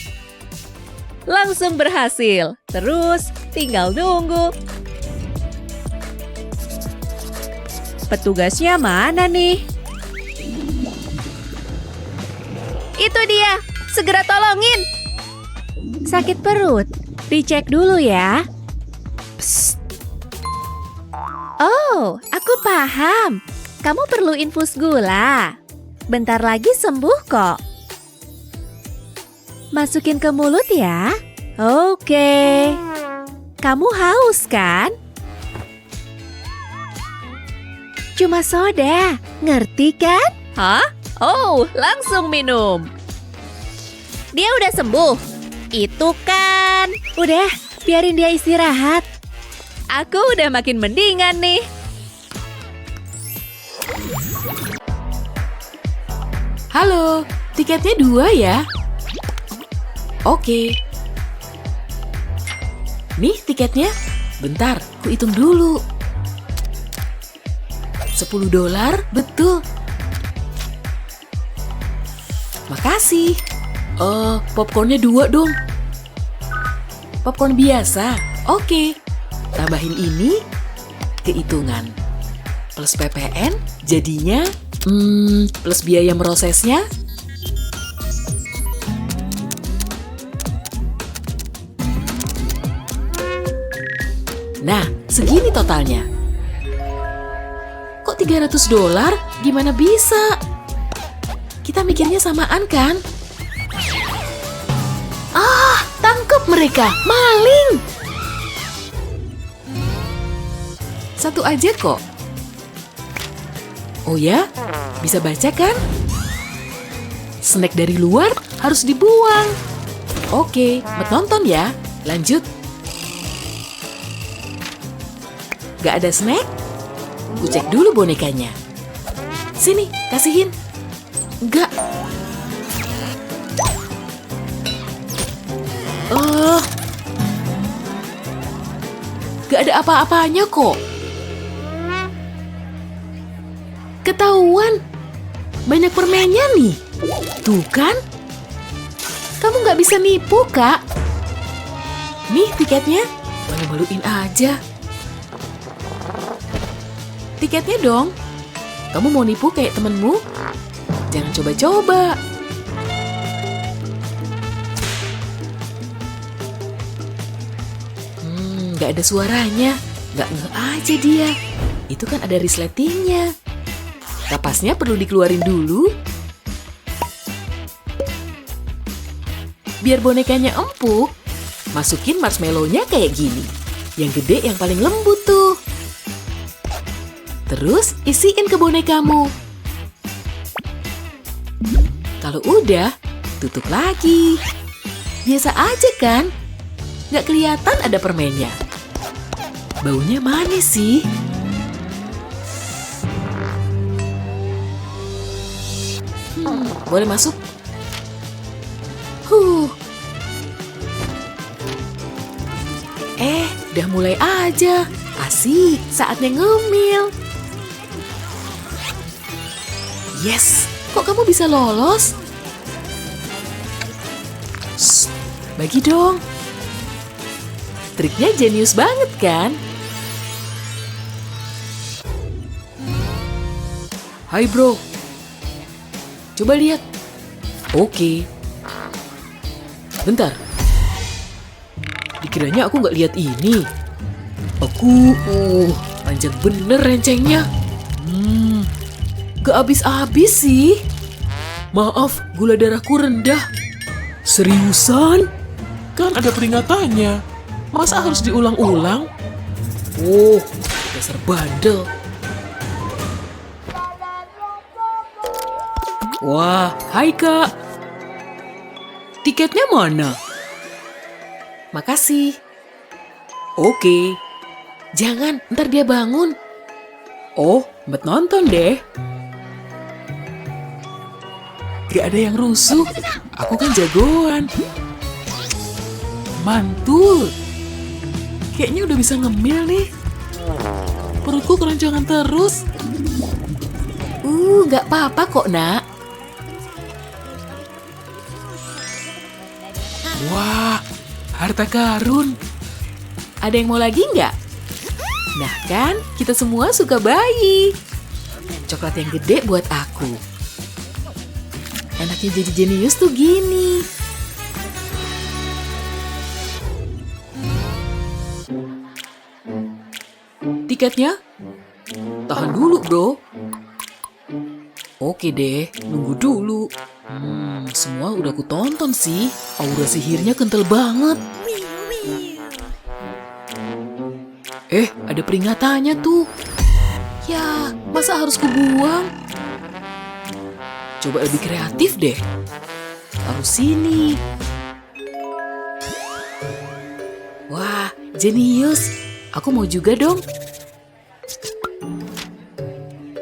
Speaker 7: Langsung berhasil. Terus tinggal nunggu. Petugasnya mana nih? Itu dia. Segera tolongin. Sakit perut. Dicek dulu ya. Psst. Oh, aku paham. Kamu perlu infus gula. Bentar lagi sembuh kok. Masukin ke mulut ya. Oke. Kamu haus kan? Cuma soda, ngerti kan? Hah? Oh, langsung minum. Dia udah sembuh. Itu kan. Udah, biarin dia istirahat. Aku udah makin mendingan nih.
Speaker 5: Halo, tiketnya 2 ya? Oke. Nih tiketnya. Bentar, ku hitung dulu. $10, betul. Makasih. Popcornnya 2 dong. Popcorn biasa. Oke. Tambahin ini kehitungan. Plus PPN jadinya plus biaya prosesnya. Nah, segini totalnya. Kok $300? Gimana bisa? Kita mikirnya samaan kan? Ah, tangkap mereka, maling! Satu aja kok. Oh ya, bisa baca kan? Snack dari luar harus dibuang. Oke, menonton ya. Lanjut. Gak ada snack? Ku cek dulu bonekanya. Sini, kasihin. Enggak. Gak ada apa-apanya kok. Ketahuan. Banyak permennya nih. Tuh kan? Kamu gak bisa nipu, Kak. Nih tiketnya. Malu-maluin aja. Tiketnya dong. Kamu mau nipu kayak temenmu? Jangan coba-coba. Gak ada suaranya. Gak nge aja dia. Itu kan ada resletingnya. Kapasnya perlu dikeluarin dulu. Biar bonekanya empuk, masukin marshmallow-nya kayak gini. Yang gede yang paling lembut tuh. Terus isiin ke bonekamu. Kalau udah, tutup lagi. Biasa aja kan? Nggak kelihatan ada permennya. Baunya manis sih. Boleh masuk? Udah mulai aja. Asik, saatnya ngemil. Yes, kok kamu bisa lolos? Shh, bagi dong. Triknya jenius banget kan? Hai bro. Coba lihat. Oke. Bentar. Dikiranya aku nggak lihat ini. Aku, panjang bener rencengnya. Gak habis-habis sih. Maaf, gula darahku rendah.
Speaker 2: Seriusan? Kan ada peringatannya. Masa harus diulang-ulang?
Speaker 5: Oh, dasar bandel. Wah, hai Kak. Tiketnya mana? Makasih. Oke. Jangan, ntar dia bangun. Oh, bet nonton deh.
Speaker 2: Gak ada yang rusuh. Aku kan jagoan. Mantul. Kayaknya udah bisa ngemil nih. Perutku keroncongan terus.
Speaker 5: Gak apa-apa kok, Nak. Wah, harta karun. Ada yang mau lagi nggak? Nah kan, kita semua suka bayi. Coklat yang gede buat aku. Enaknya jadi jenius tuh gini. Tiketnya? Tahan dulu, bro. Oke deh, nunggu dulu. Semua udah aku tonton sih. Aura sihirnya kental banget. Ada peringatannya tuh. Ya, masa harus kubuang? Coba lebih kreatif deh. Taruh sini. Wah, jenius. Aku mau juga dong.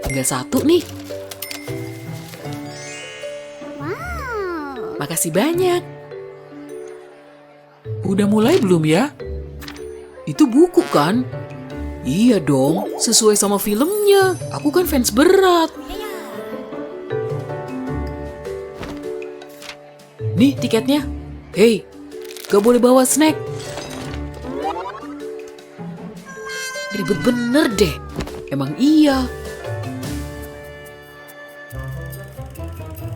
Speaker 5: Tinggal satu nih. Makasih banyak. Udah mulai belum ya? Itu buku kan? Iya dong, sesuai sama filmnya. Aku kan fans berat. Nih tiketnya. Hei, gak boleh bawa snack. Ribet bener deh. Emang iya.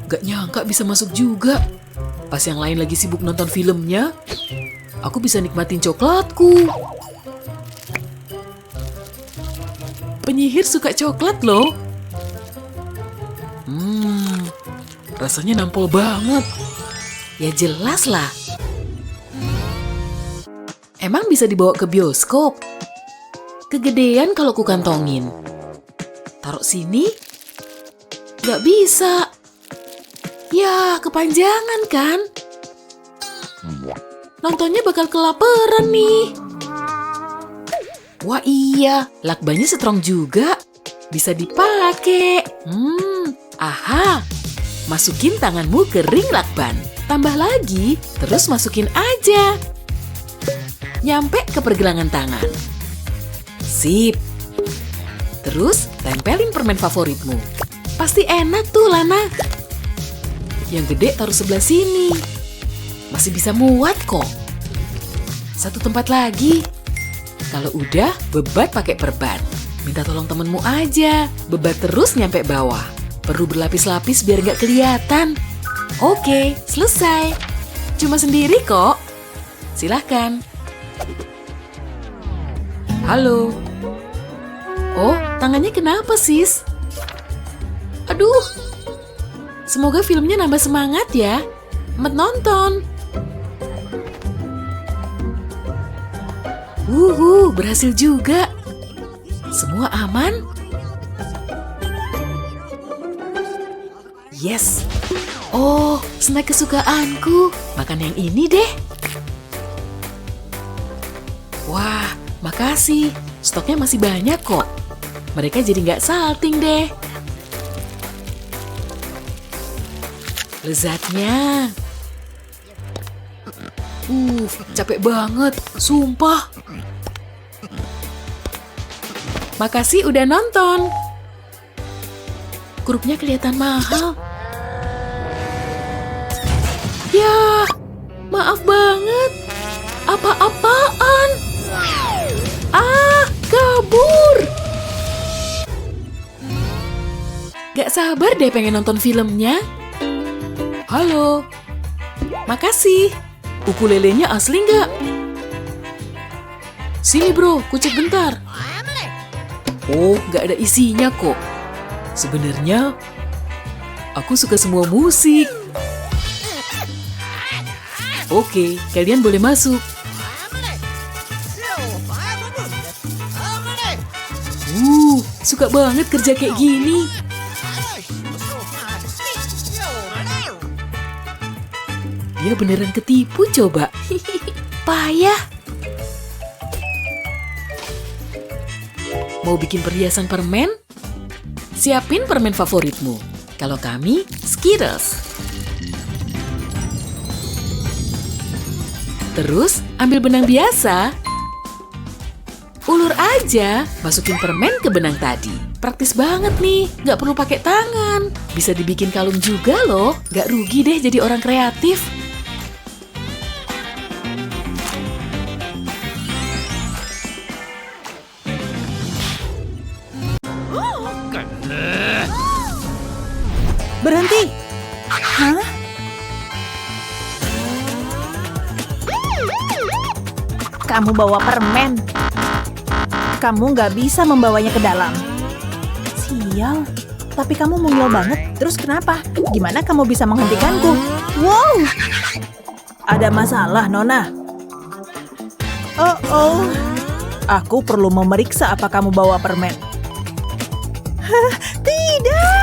Speaker 5: Gak nyangka bisa masuk juga. Pas yang lain lagi sibuk nonton filmnya, aku bisa nikmatin coklatku. Penyihir suka coklat loh. Rasanya nampol banget. Ya jelas lah. Emang bisa dibawa ke bioskop? Kegedean kalau ku kantongin. Taruh sini? Gak bisa. Ya, kepanjangan kan? Nontonnya bakal kelaparan nih. Wah iya, lakbannya strong juga. Bisa dipakai. Aha. Masukin tanganmu ke ring lakban. Tambah lagi, terus masukin aja. Nyampe ke pergelangan tangan. Sip. Terus tempelin permen favoritmu. Pasti enak tuh, Lana. Yang gede taruh sebelah sini. Masih bisa muat kok. Satu tempat lagi. Kalau udah, bebat pakai perban. Minta tolong temenmu aja. Bebat terus nyampe bawah. Perlu berlapis-lapis biar nggak kelihatan. Oke, selesai. Cuma sendiri kok. Silahkan. Halo. Oh, tangannya kenapa, sis? Aduh. Semoga filmnya nambah semangat ya. Selamat nonton. Berhasil juga. Semua aman? Yes. Oh, snack kesukaanku. Makan yang ini deh. Wah, makasih. Stoknya masih banyak kok. Mereka jadi nggak salting deh. Lezatnya. Capek banget. Sumpah. Makasih udah nonton. Grupnya kelihatan mahal. Ya, maaf banget. Apa-apaan? Kabur. Gak sabar deh pengen nonton filmnya. Halo. Makasih. Ukulelenya asli nggak? Sini bro, ku cek bentar. Oh, nggak ada isinya kok. Sebenarnya, aku suka semua musik. Oke, kalian boleh masuk. Suka banget kerja kayak gini. Dia beneran ketipu coba. Payah. Mau bikin perhiasan permen? Siapin permen favoritmu. Kalau kami, Skittles. Terus, ambil benang biasa. Ulur aja, masukin permen ke benang tadi. Praktis banget nih, nggak perlu pakai tangan. Bisa dibikin kalung juga loh. Nggak rugi deh jadi orang kreatif.
Speaker 8: Berhenti! Hah? Kamu bawa permen. Kamu nggak bisa membawanya ke dalam. Sial, tapi kamu mungil banget. Terus kenapa? Gimana kamu bisa menghentikanku? Wow! Ada masalah, Nona. Oh. Aku perlu memeriksa apa kamu bawa permen. Tidak!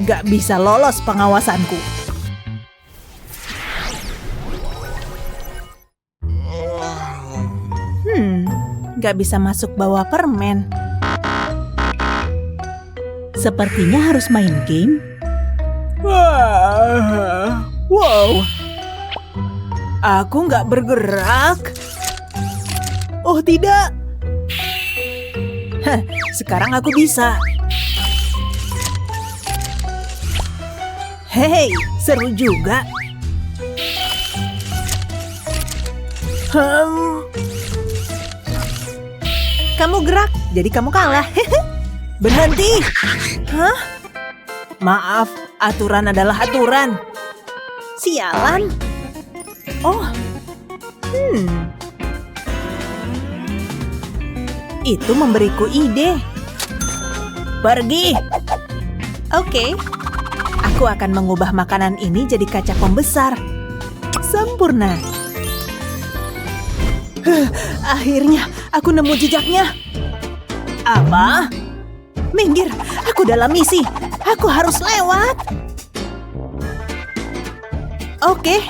Speaker 8: Nggak bisa lolos pengawasanku. Nggak bisa masuk bawa permen. Sepertinya harus main game. Wow. Aku nggak bergerak. Oh tidak. Sekarang aku bisa. Hei, seru juga. Kamu gerak, jadi kamu kalah. Berhenti. Hah? Maaf, aturan adalah aturan. Sialan. Oh. Itu memberiku ide. Pergi. Oke. Aku akan mengubah makanan ini jadi kaca pembesar. Sempurna. Akhirnya aku nemu jejaknya. Apa? Minggir, aku dalam misi. Aku harus lewat. Oke.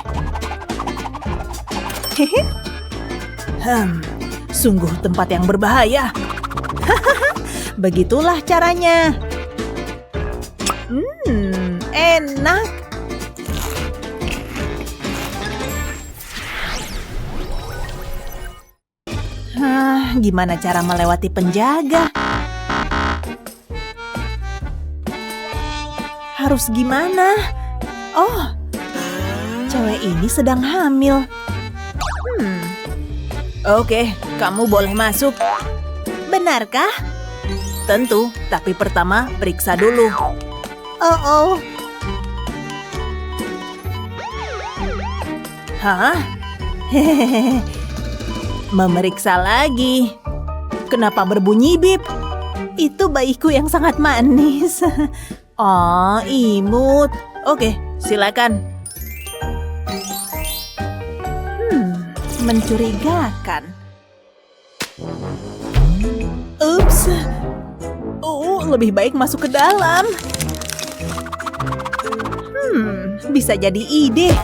Speaker 8: Sungguh tempat yang berbahaya. Begitulah caranya. Enak. Gimana cara melewati penjaga? Harus gimana? Oh, cewek ini sedang hamil. Oke, kamu boleh masuk. Benarkah? Tentu, tapi pertama periksa dulu. Oh. Hah? Hehehe. Memeriksa lagi. Kenapa berbunyi bip? Itu bayiku yang sangat manis. Oh, imut. Oke, silakan. Mencurigakan. Ups. Lebih baik masuk ke dalam. Bisa jadi ide.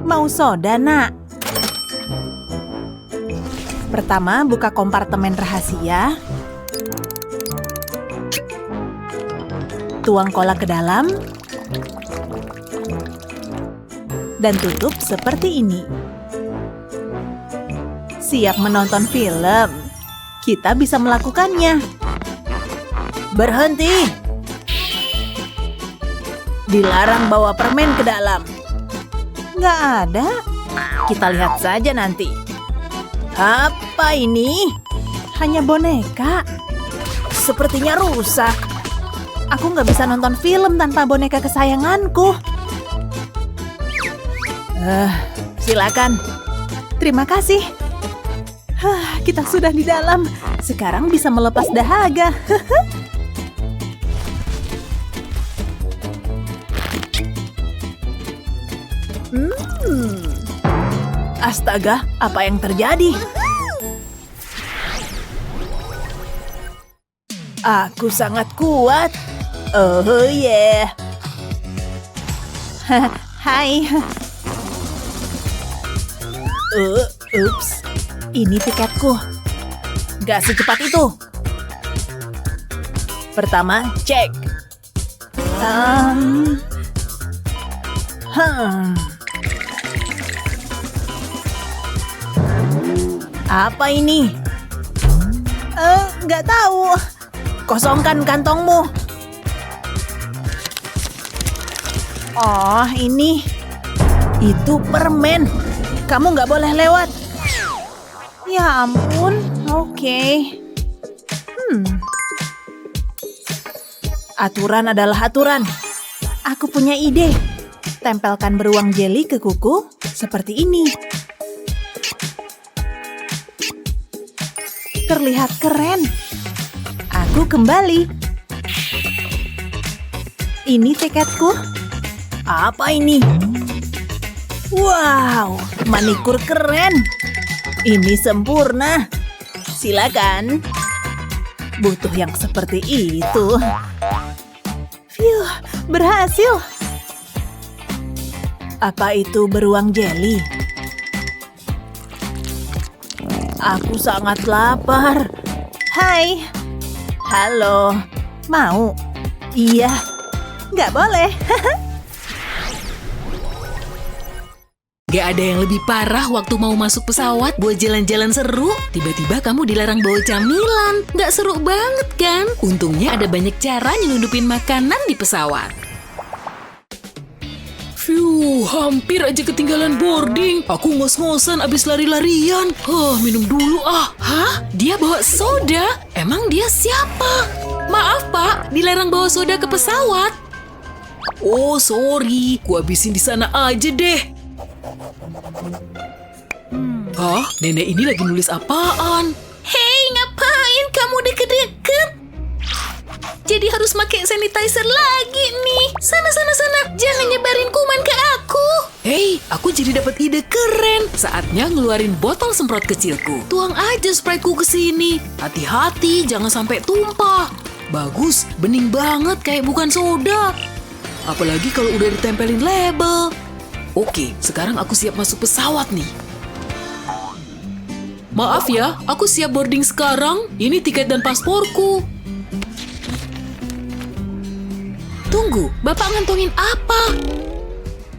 Speaker 8: Mau soda, Nak? Pertama, buka kompartemen rahasia. Tuang cola ke dalam. Dan tutup seperti ini. Siap menonton film? Kita bisa melakukannya. Berhenti! Dilarang bawa permen ke dalam. Nggak ada. Kita lihat saja nanti. Apa ini? Hanya boneka. Sepertinya rusak. Aku nggak bisa nonton film tanpa boneka kesayanganku. Silakan. Terima kasih. Kita sudah di dalam. Sekarang bisa melepas dahaga. Astaga, apa yang terjadi? Aku sangat kuat. Oh yeah. Hai. Ups. Ini tiketku. Gak secepat itu. Pertama, cek. Apa ini? Nggak tahu. Kosongkan kantongmu. Oh, ini. Itu permen. Kamu nggak boleh lewat. Ya ampun. Oke. Aturan adalah aturan. Aku punya ide. Tempelkan beruang jeli ke kuku seperti ini. Terlihat keren. Aku kembali. Ini tiketku. Apa ini? Wow, manikur keren. Ini sempurna. Silakan. Butuh yang seperti itu. Phew, berhasil. Apa itu beruang jeli? Aku sangat lapar. Hai. Halo. Mau? Iya. Nggak boleh.
Speaker 5: Gak ada yang lebih parah waktu mau masuk pesawat buat jalan-jalan seru. Tiba-tiba kamu dilarang bawa camilan. Gak seru banget kan? Untungnya ada banyak cara nyelundupin makanan di pesawat. Phew, hampir aja ketinggalan boarding. Aku ngos-ngosan abis lari-larian. Minum dulu ah. Hah? Dia bawa soda? Emang dia siapa? Maaf pak, dilarang bawa soda ke pesawat. Oh sorry, ku habisin di sana aja deh. Hah? Nenek ini lagi nulis apaan? Hei, ngapain kamu deket-deket? Jadi harus pakai sanitizer lagi nih. Sana. Jangan nyebarin kuman ke aku. Hei, aku jadi dapat ide keren. Saatnya ngeluarin botol semprot kecilku. Tuang aja sprayku ke sini. Hati-hati, jangan sampai tumpah. Bagus, bening banget kayak bukan soda. Apalagi kalau udah ditempelin label. Oke, sekarang aku siap masuk pesawat nih. Maaf ya, aku siap boarding sekarang. Ini tiket dan pasporku. Tunggu, Bapak ngantongin apa?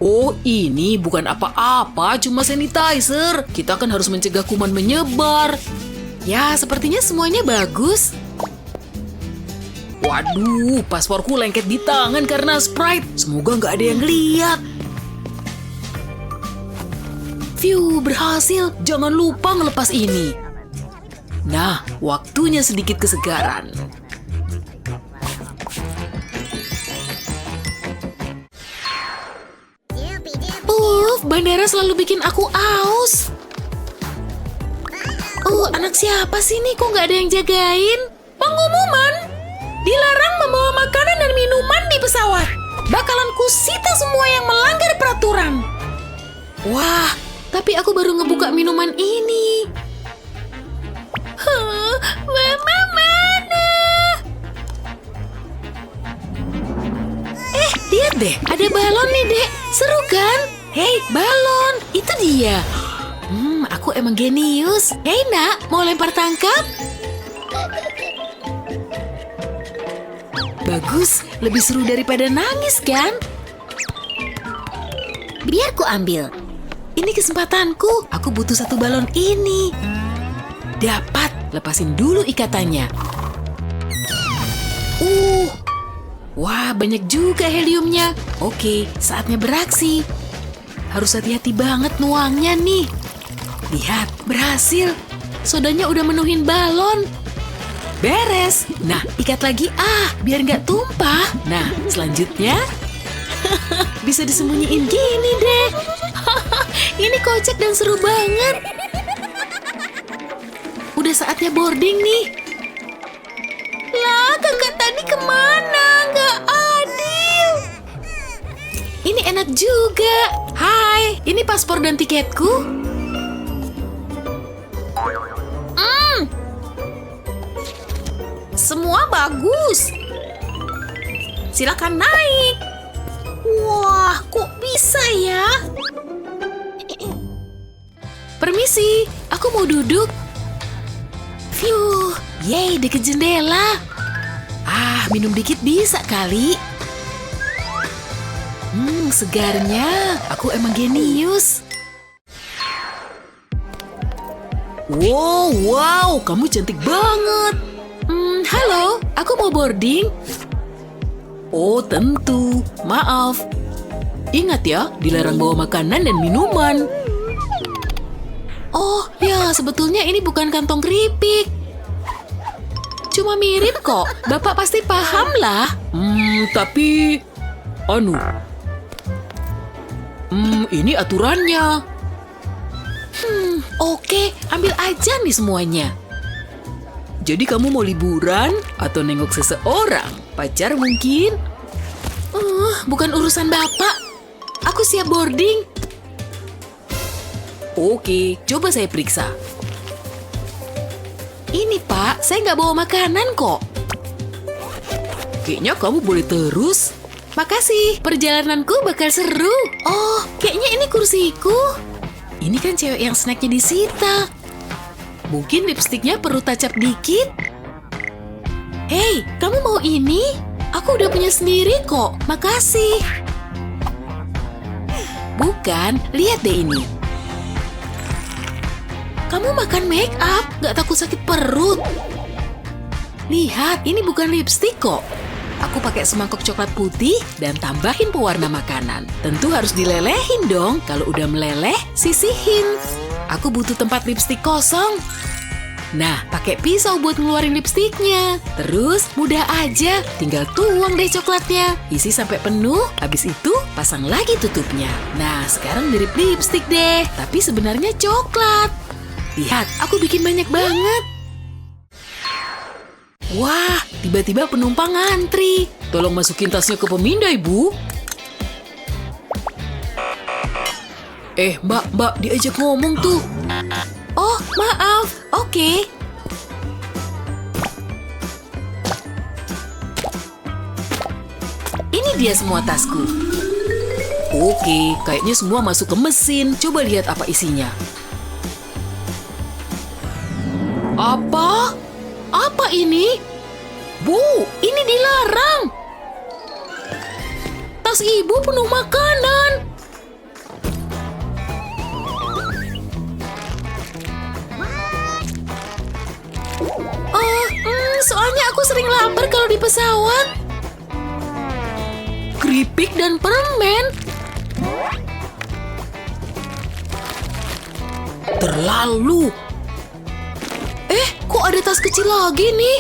Speaker 5: Oh, ini bukan apa-apa, cuma sanitizer. Kita kan harus mencegah kuman menyebar. Ya, sepertinya semuanya bagus. Waduh, pasporku lengket di tangan karena Sprite. Semoga nggak ada yang lihat. Phew, berhasil. Jangan lupa ngelepas ini. Nah, waktunya sedikit kesegaran. Bandara selalu bikin aku aus. Anak siapa sih nih? Kok nggak ada yang jagain? Pengumuman! Dilarang membawa makanan dan minuman di pesawat. Bakalan kusita semua yang melanggar peraturan. Wah, tapi aku baru ngebuka minuman ini. Mama mana? Lihat deh, ada balon nih, Dek. Seru kan? Hei, balon, itu dia. Aku emang genius. Hei nak, mau lempar tangkap? Bagus, lebih seru daripada nangis kan? Biar ku ambil. Ini kesempatanku, aku butuh satu balon ini. Dapat, lepasin dulu ikatannya. Wah, banyak juga heliumnya. Oke, saatnya beraksi. Harus hati-hati banget nuangnya nih. Lihat, berhasil. Sodanya udah menuhin balon. Beres. Nah, ikat lagi biar nggak tumpah. Nah, selanjutnya bisa disembunyiin gini deh. Ini kocak dan seru banget. Udah saatnya boarding nih. Lah, kakak tadi kemana? Nggak adil. Ini enak juga. Hai, ini paspor dan tiketku. Semua bagus. Silakan naik. Wah, kok bisa ya? Permisi, aku mau duduk. Phew, yeay, deket jendela. Minum dikit bisa kali. Segarnya. Aku emang genius. Wow, kamu cantik banget. Halo, aku mau boarding. Oh, tentu. Maaf. Ingat ya, dilarang bawa makanan dan minuman. Oh, ya, sebetulnya ini bukan kantong keripik. Cuma mirip kok. Bapak pasti paham lah. Tapi... Ini aturannya. Oke, ambil aja nih semuanya. Jadi kamu mau liburan atau nengok seseorang? Pacar mungkin? Bukan urusan bapak. Aku siap boarding. Oke, coba saya periksa. Ini pak, saya nggak bawa makanan kok. Kayaknya kamu boleh terus. Makasih, perjalananku bakal seru. Oh, kayaknya ini kursiku. Ini kan cewek yang snacknya disita. Mungkin lipstiknya perlu touch-up dikit. Hei, kamu mau ini? Aku udah punya sendiri kok, makasih. Bukan, lihat deh ini. Kamu makan make up, gak takut sakit perut? Lihat, ini bukan lipstik kok. Aku pakai semangkok coklat putih dan tambahin pewarna makanan. Tentu harus dilelehin dong. Kalau udah meleleh, sisihin. Aku butuh tempat lipstik kosong. Nah, pakai pisau buat ngeluarin lipstiknya. Terus, mudah aja. Tinggal tuang deh coklatnya. Isi sampai penuh, habis itu pasang lagi tutupnya. Nah, sekarang mirip lipstik deh. Tapi sebenarnya coklat. Lihat, aku bikin banyak banget. Wah, tiba-tiba penumpang ngantri. Tolong masukin tasnya ke pemindai, Bu. Mbak, diajak ngomong tuh. Oh, maaf. Oke. Ini dia semua tasku. Oke, kayaknya semua masuk ke mesin. Coba lihat apa isinya. Apa? Apa ini? Bu, ini dilarang. Tas ibu penuh makanan. Soalnya aku sering lapar kalau di pesawat. Keripik dan permen. Terlalu. Kok ada tas kecil lagi nih?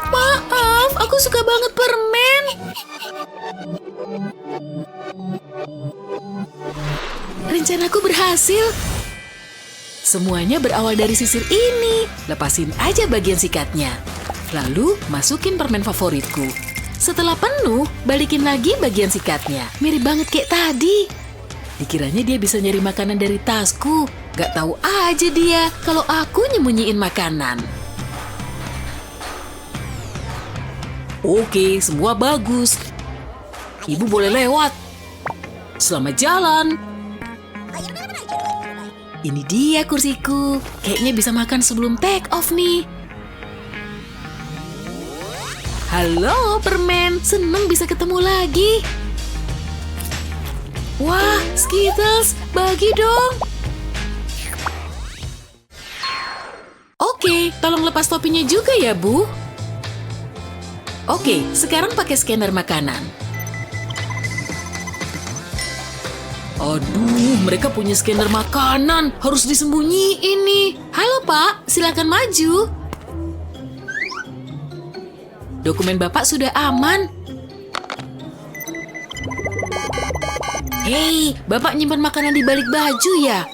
Speaker 5: Maaf, aku suka banget permen. Rencanaku berhasil. Semuanya berawal dari sisir ini. Lepasin aja bagian sikatnya. Lalu masukin permen favoritku. Setelah penuh, balikin lagi bagian sikatnya. Mirip banget kayak tadi. Dikiranya dia bisa nyari makanan dari tasku. Gak tahu aja dia kalau aku nyembunyiin makanan. Oke, semua bagus. Ibu boleh lewat. Selamat jalan. Ini dia kursiku. Kayaknya bisa makan sebelum take off nih. Halo, permen. Seneng bisa ketemu lagi. Wah, Skittles. Bagi dong. Oke, tolong lepas topinya juga ya, Bu. Oke, sekarang pakai scanner makanan. Aduh, mereka punya scanner makanan. Harus disembunyiin nih. Halo, Pak. Silakan maju. Dokumen Bapak sudah aman. Hei, Bapak nyimpan makanan di balik baju ya?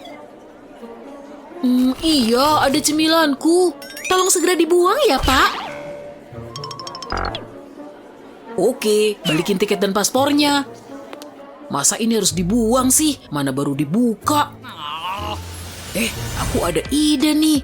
Speaker 5: Iya, ada cemilanku. Tolong segera dibuang ya, Pak. Oke, balikin tiket dan paspornya. Masa ini harus dibuang sih? Mana baru dibuka? Aku ada ide nih.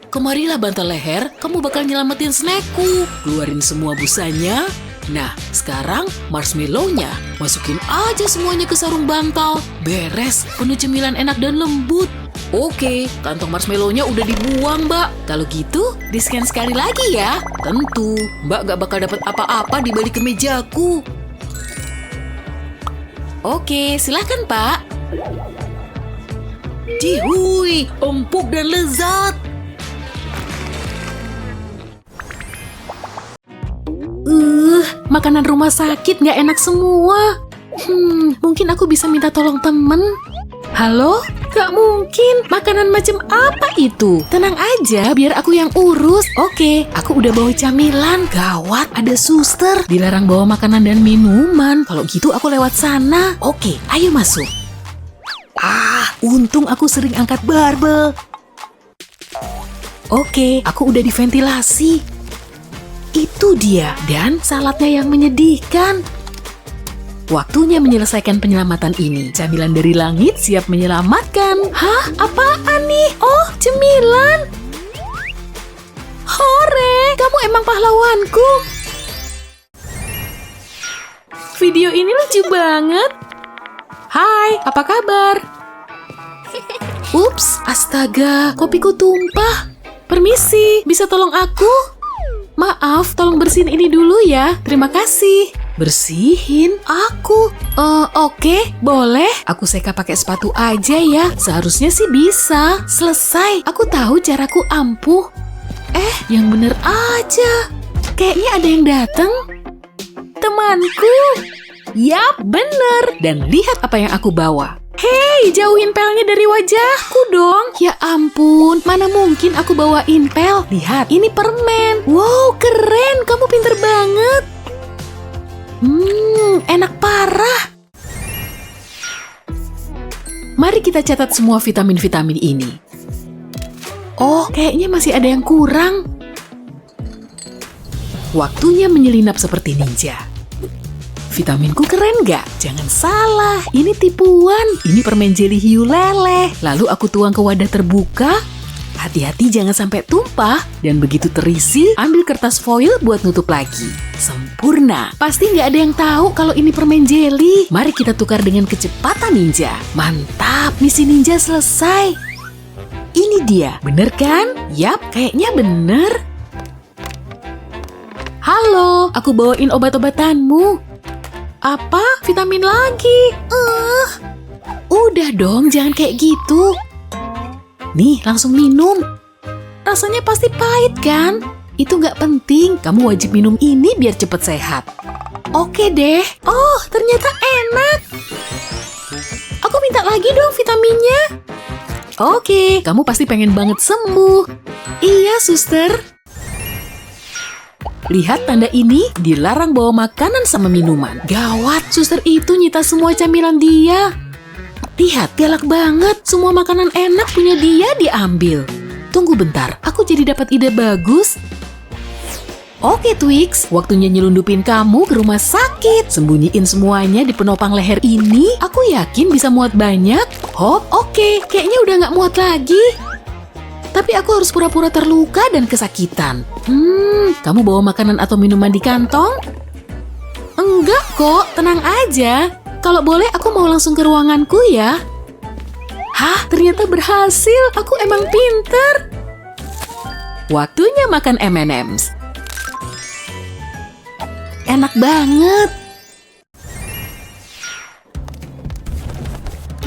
Speaker 5: Kemarilah bantal leher, kamu bakal nyelamatin snackku. Keluarin semua busanya. Nah, sekarang marshmallow-nya. Masukin aja semuanya ke sarung bantal. Beres, penuh cemilan enak dan lembut. Oke, kantong marshmallow-nya udah dibuang, Mbak. Kalau gitu, di-scan sekali lagi ya. Tentu, Mbak gak bakal dapat apa-apa di balik kemejaku. Oke, silakan, Pak. Cihuy, empuk dan lezat. Makanan rumah sakit nggak enak semua. Mungkin aku bisa minta tolong temen. Halo? Gak mungkin, makanan macam apa itu? Tenang aja, biar aku yang urus. Oke, aku udah bawa camilan. Gawat, ada suster. Dilarang bawa makanan dan minuman. Kalau gitu aku lewat sana. Oke, ayo masuk. Untung aku sering angkat barbel. Oke, aku udah diventilasi. Itu dia, dan saladnya yang menyedihkan. Waktunya menyelesaikan penyelamatan ini. Camilan dari langit siap menyelamatkan. Hah? Apaan nih? Oh, cemilan. Hore, kamu emang pahlawanku. Video ini lucu banget. Hai, apa kabar? Ups, astaga, kopiku tumpah. Permisi, bisa tolong aku? Maaf, tolong bersihin ini dulu ya. Terima kasih. Bersihin aku? Oke, boleh. Aku seka pakai sepatu aja ya. Seharusnya sih bisa. Selesai. Aku tahu caraku ampuh. Yang bener aja. Kayaknya ada yang datang. Temanku. Yap, bener. Dan lihat apa yang aku bawa. Hei, jauhin pelnya dari wajahku dong. Ya ampun, mana mungkin aku bawain pel. Lihat, ini permen. Wow, keren. Kamu pinter banget. Enak parah. Mari kita catat semua vitamin-vitamin ini. Oh, kayaknya masih ada yang kurang. Waktunya menyelinap seperti ninja. Vitaminku keren gak? Jangan salah, ini tipuan. Ini permen jeli hiu leleh. Lalu aku tuang ke wadah terbuka. Hati-hati jangan sampai tumpah. Dan begitu terisi, ambil kertas foil buat nutup lagi. Sempurna. Pasti nggak ada yang tahu kalau ini permen jeli. Mari kita tukar dengan kecepatan ninja. Mantap, misi ninja selesai. Ini dia, bener kan? Yap, kayaknya bener. Halo, aku bawain obat-obatanmu. Apa? Vitamin lagi? Udah dong, jangan kayak gitu. Nih, langsung minum. Rasanya pasti pahit kan? Itu nggak penting, kamu wajib minum ini biar cepet sehat. Oke deh. Oh, ternyata enak. Aku minta lagi dong vitaminnya. Oke, kamu pasti pengen banget sembuh. Iya, suster. Lihat tanda ini, dilarang bawa makanan sama minuman. Gawat, suster itu nyita semua camilan dia. Lihat, galak banget. Semua makanan enak punya dia diambil. Tunggu bentar, aku jadi dapat ide bagus. Oke Twix, waktunya nyelundupin kamu ke rumah sakit. Sembunyiin semuanya di penopang leher ini. Aku yakin bisa muat banyak. Hop, oke, kayaknya udah nggak muat lagi. Tapi aku harus pura-pura terluka dan kesakitan. Kamu bawa makanan atau minuman di kantong? Enggak kok, tenang aja. Kalau boleh aku mau langsung ke ruanganku ya. Hah, ternyata berhasil. Aku emang pinter. Waktunya makan M&M's. Enak banget.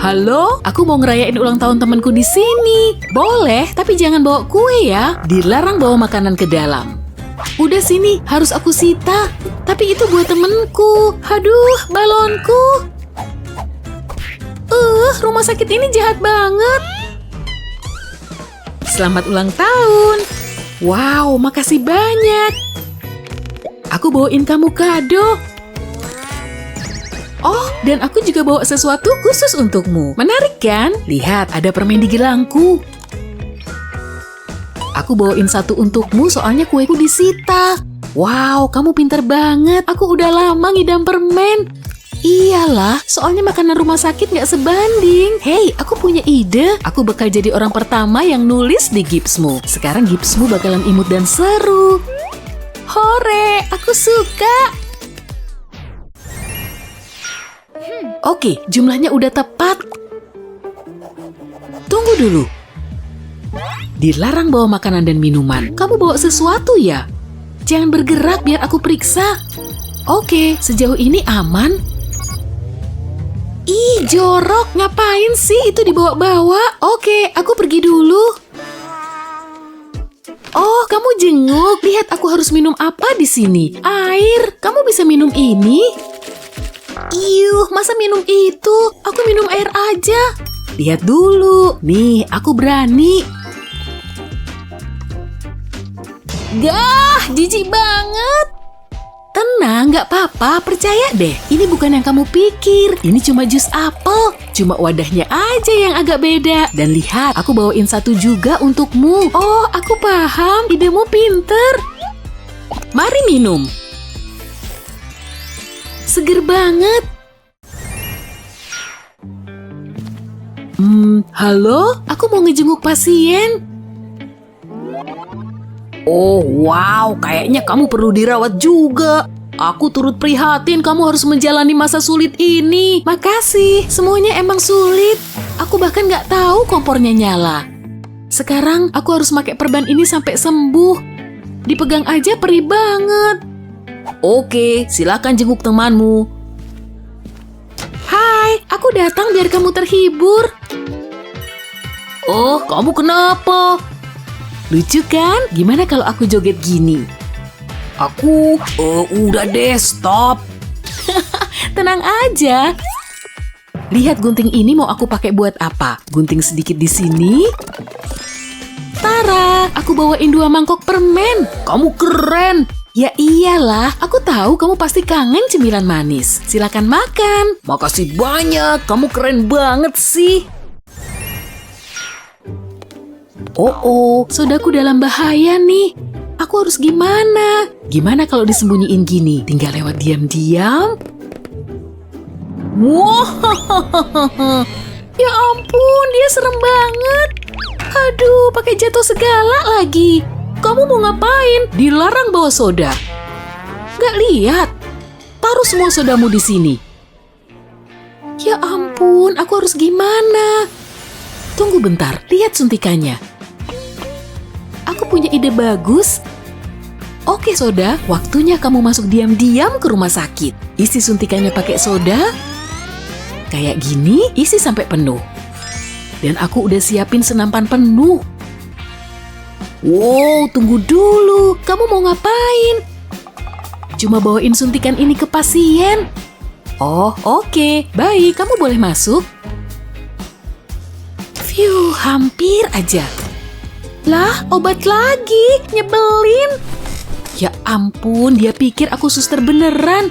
Speaker 5: Halo, aku mau ngerayain ulang tahun temanku di sini. Boleh, tapi jangan bawa kue ya. Dilarang bawa makanan ke dalam. Udah sini, harus aku sita. Tapi itu buat temenku. Aduh, balonku. Rumah sakit ini jahat banget. Selamat ulang tahun. Wow, makasih banyak. Aku bawain kamu kado. Oh, dan aku juga bawa sesuatu khusus untukmu. Menarik kan? Lihat, ada permen di gelangku. Aku bawain satu untukmu soalnya kueku disita. Wow, kamu pinter banget. Aku udah lama ngidam permen. Iyalah, soalnya makanan rumah sakit nggak sebanding. Hei, aku punya ide. Aku bakal jadi orang pertama yang nulis di gipsmu. Sekarang gipsmu bakalan imut dan seru. Hore, aku suka. Oke, jumlahnya udah tepat. Tunggu dulu. Dilarang bawa makanan dan minuman. Kamu bawa sesuatu ya? Jangan bergerak biar aku periksa. Oke, sejauh ini aman. Ih, jorok. Ngapain sih itu dibawa-bawa? Oke, aku pergi dulu. Oh, kamu jenguk. Lihat aku harus minum apa di sini? Air. Kamu bisa minum ini? Masa minum itu? Aku minum air aja. Lihat dulu. Nih, aku berani. Gah, jijik banget. Tenang, nggak apa-apa, percaya deh. Ini bukan yang kamu pikir. Ini cuma jus apel. Cuma wadahnya aja yang agak beda. Dan lihat, aku bawain satu juga untukmu. Oh, aku paham. Idemu pinter. Mari minum. Seger banget. Halo? Aku mau ngejenguk pasien. Oh, wow, kayaknya kamu perlu dirawat juga. Aku turut prihatin kamu harus menjalani masa sulit ini. Makasih, semuanya emang sulit. Aku bahkan nggak tahu kompornya nyala. Sekarang aku harus pakai perban ini sampai sembuh. Dipegang aja perih banget. Oke, silakan jenguk temanmu. Hai, aku datang biar kamu terhibur. Oh, kamu kenapa? Lucu kan? Gimana kalau aku joget gini? Udah deh, stop. Tenang aja. Lihat gunting ini mau aku pakai buat apa? Gunting sedikit di sini. Tara, aku bawain 2 mangkok permen. Kamu keren. Ya iyalah, aku tahu kamu pasti kangen cemilan manis. Silakan makan. Makasih banyak, kamu keren banget sih. Oh, sodaku dalam bahaya nih. Aku harus gimana? Gimana kalau disembunyiin gini? Tinggal lewat diam-diam? Wow, ya ampun, dia serem banget. Aduh, pakai jatuh segala lagi. Kamu mau ngapain? Dilarang bawa soda. Gak lihat? Taruh semua sodamu di sini. Ya ampun, aku harus gimana? Tunggu bentar, lihat suntikannya. Aku punya ide bagus. Oke, Soda, waktunya kamu masuk diam-diam ke rumah sakit. Isi suntikannya pakai soda. Kayak gini, isi sampai penuh. Dan aku udah siapin senampan penuh. Wow, tunggu dulu. Kamu mau ngapain? Cuma bawain suntikan ini ke pasien. Oh, oke. Baik, kamu boleh masuk. Phew, hampir aja. Lah, obat lagi. Nyebelin. Ya ampun, dia pikir aku suster beneran.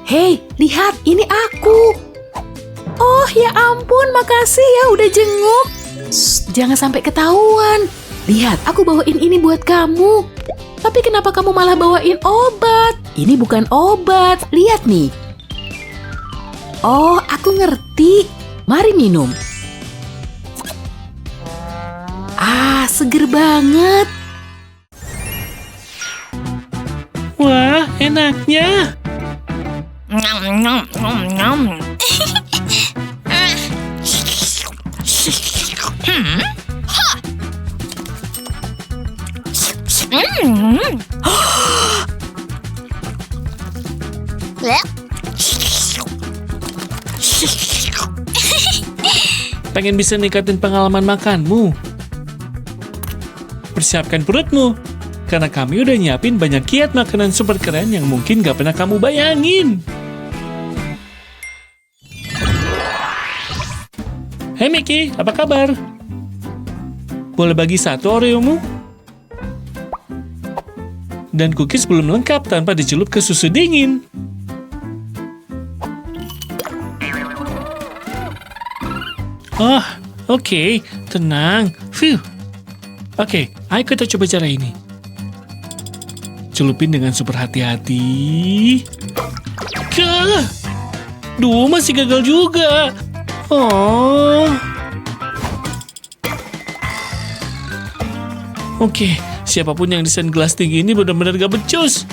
Speaker 5: Hei, lihat, ini aku. Oh, ya ampun, makasih ya udah jenguk. Jangan sampai ketahuan. Lihat, aku bawain ini buat kamu. Tapi kenapa kamu malah bawain obat? Ini bukan obat. Lihat nih. Oh, aku ngerti. Mari minum. Ah, seger banget.
Speaker 2: Wah, enaknya. Pengen bisa ningkatin pengalaman makanmu? Persiapkan perutmu, karena kami udah nyiapin banyak kiat makanan super keren yang mungkin gak pernah kamu bayangin. Hey Mickey, apa kabar? Boleh bagi satu Oreo-mu? Dan cookies belum lengkap tanpa dicelup ke susu dingin. Oh, oke, tenang. Phew. Oke, ayo kita coba cara ini. Celupin dengan super hati-hati. Duh, masih gagal juga. Oh. Oke, siapapun yang desain gelas tinggi ini benar-benar gak becus.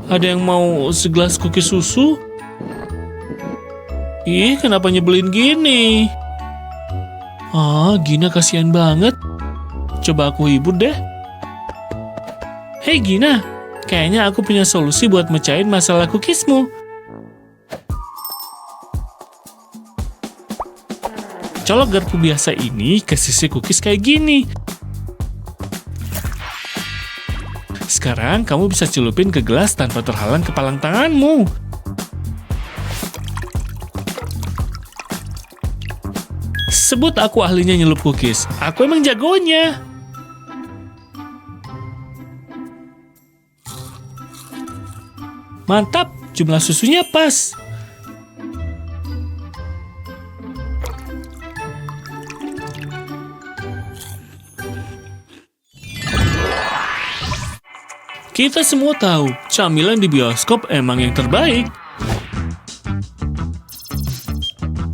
Speaker 2: Ada yang mau segelas cookies susu? Ih, kenapa nyebelin gini? Ah, Gina kasihan banget. Coba aku hibur deh. Hei Gina, kayaknya aku punya solusi buat mecahin masalah cookiesmu. Colok garpu biasa ini ke sisi cookies kayak gini. Sekarang kamu bisa celupin ke gelas tanpa terhalang kepalang tanganmu. Sebut aku ahlinya nyelup cookies. Aku emang jagonya. Mantap, jumlah susunya pas. Kita semua tahu, camilan di bioskop emang yang terbaik.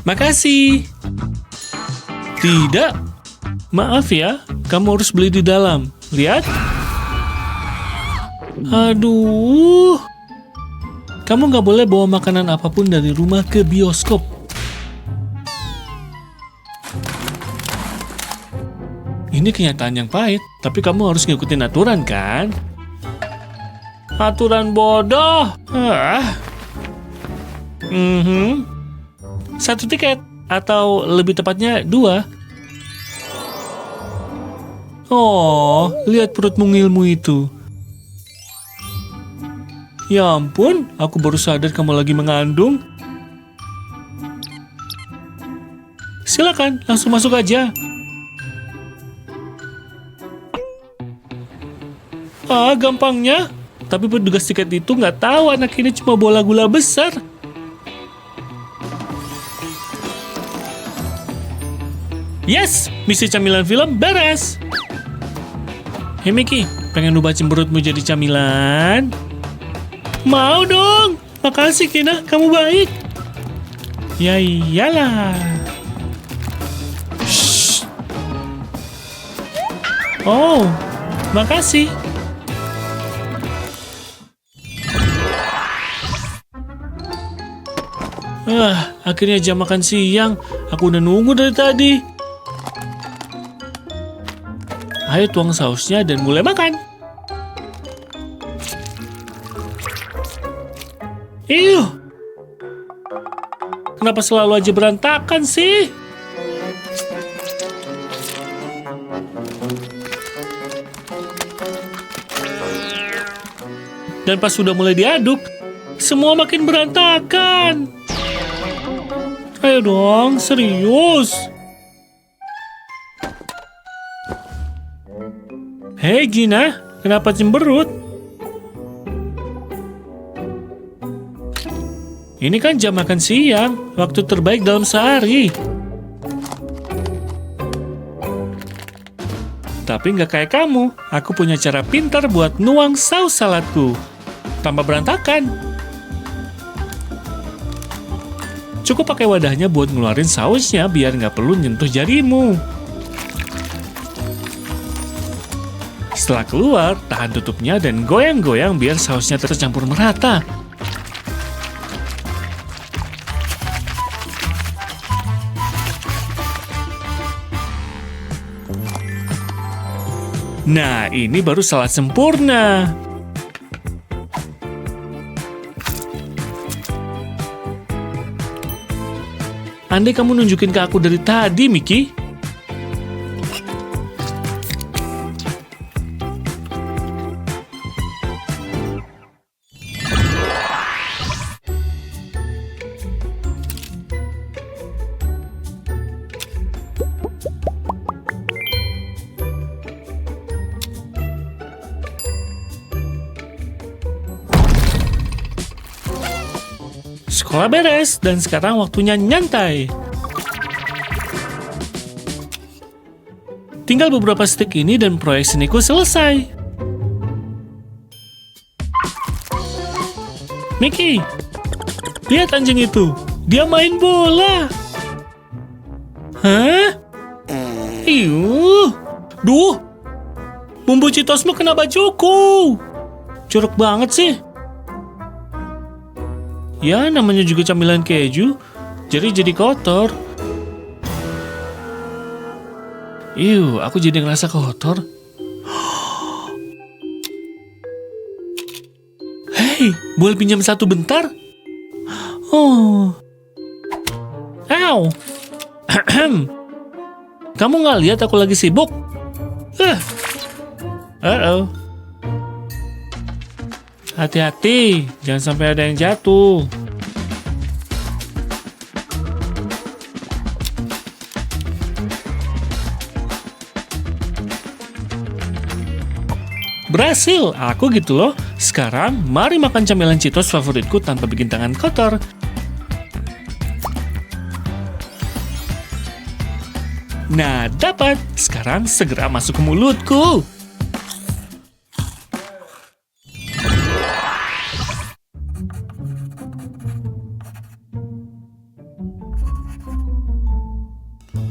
Speaker 2: Makasih. Tidak. Maaf ya, kamu harus beli di dalam. Lihat. Aduh. Kamu nggak boleh bawa makanan apapun dari rumah ke bioskop. Ini kenyataan yang pahit, tapi kamu harus ngikutin aturan kan? Aturan bodoh. Satu tiket, atau lebih tepatnya 2. Oh, lihat perut mungilmu itu. Ya ampun, aku baru sadar kamu lagi mengandung. Silakan, langsung masuk aja. Gampangnya. Tapi petugas tiket itu nggak tahu anak ini cuma bola gula besar. Yes, misi camilan film beres. Hey Mickey, pengen ubah cemberutmu jadi camilan? Mau dong. Makasih Gina, kamu baik. Ya iyalah. Shh. Oh, makasih. Akhirnya jam makan siang. Aku udah nunggu dari tadi. Ayo tuang sausnya dan mulai makan. Iyuh. Kenapa selalu aja berantakan sih? Dan pas sudah mulai diaduk, semua makin berantakan. Ayo dong, serius. Hei Gina, kenapa cemberut? Ini kan jam makan siang, waktu terbaik dalam sehari. Tapi nggak kayak kamu, aku punya cara pintar buat nuang saus saladku. Tambah berantakan. Cukup pakai wadahnya buat ngeluarin sausnya biar nggak perlu nyentuh jarimu. Setelah keluar, tahan tutupnya dan goyang-goyang biar sausnya tercampur merata. Nah, ini baru salad sempurna. Andai kamu nunjukin ke aku dari tadi, Mickey. Sekolah beres, dan sekarang waktunya nyantai. Tinggal beberapa stik ini dan proyek seniku selesai. Mickey, lihat anjing itu. Dia main bola. Hah? Duh, bumbu Cheetosmu kena bajuku. Jorok banget sih. Ya, namanya juga camilan keju, jadi kotor. Aku jadi ngerasa kotor. Hei, boleh pinjam satu bentar? Oh. Ow. Kamu nggak lihat aku lagi sibuk? Uh-oh. hati-hati, jangan sampai ada yang jatuh. Berhasil, aku gitu loh. Sekarang, mari makan camilan Cheetos favoritku tanpa bikin tangan kotor. Nah, dapat. Sekarang segera masuk ke mulutku.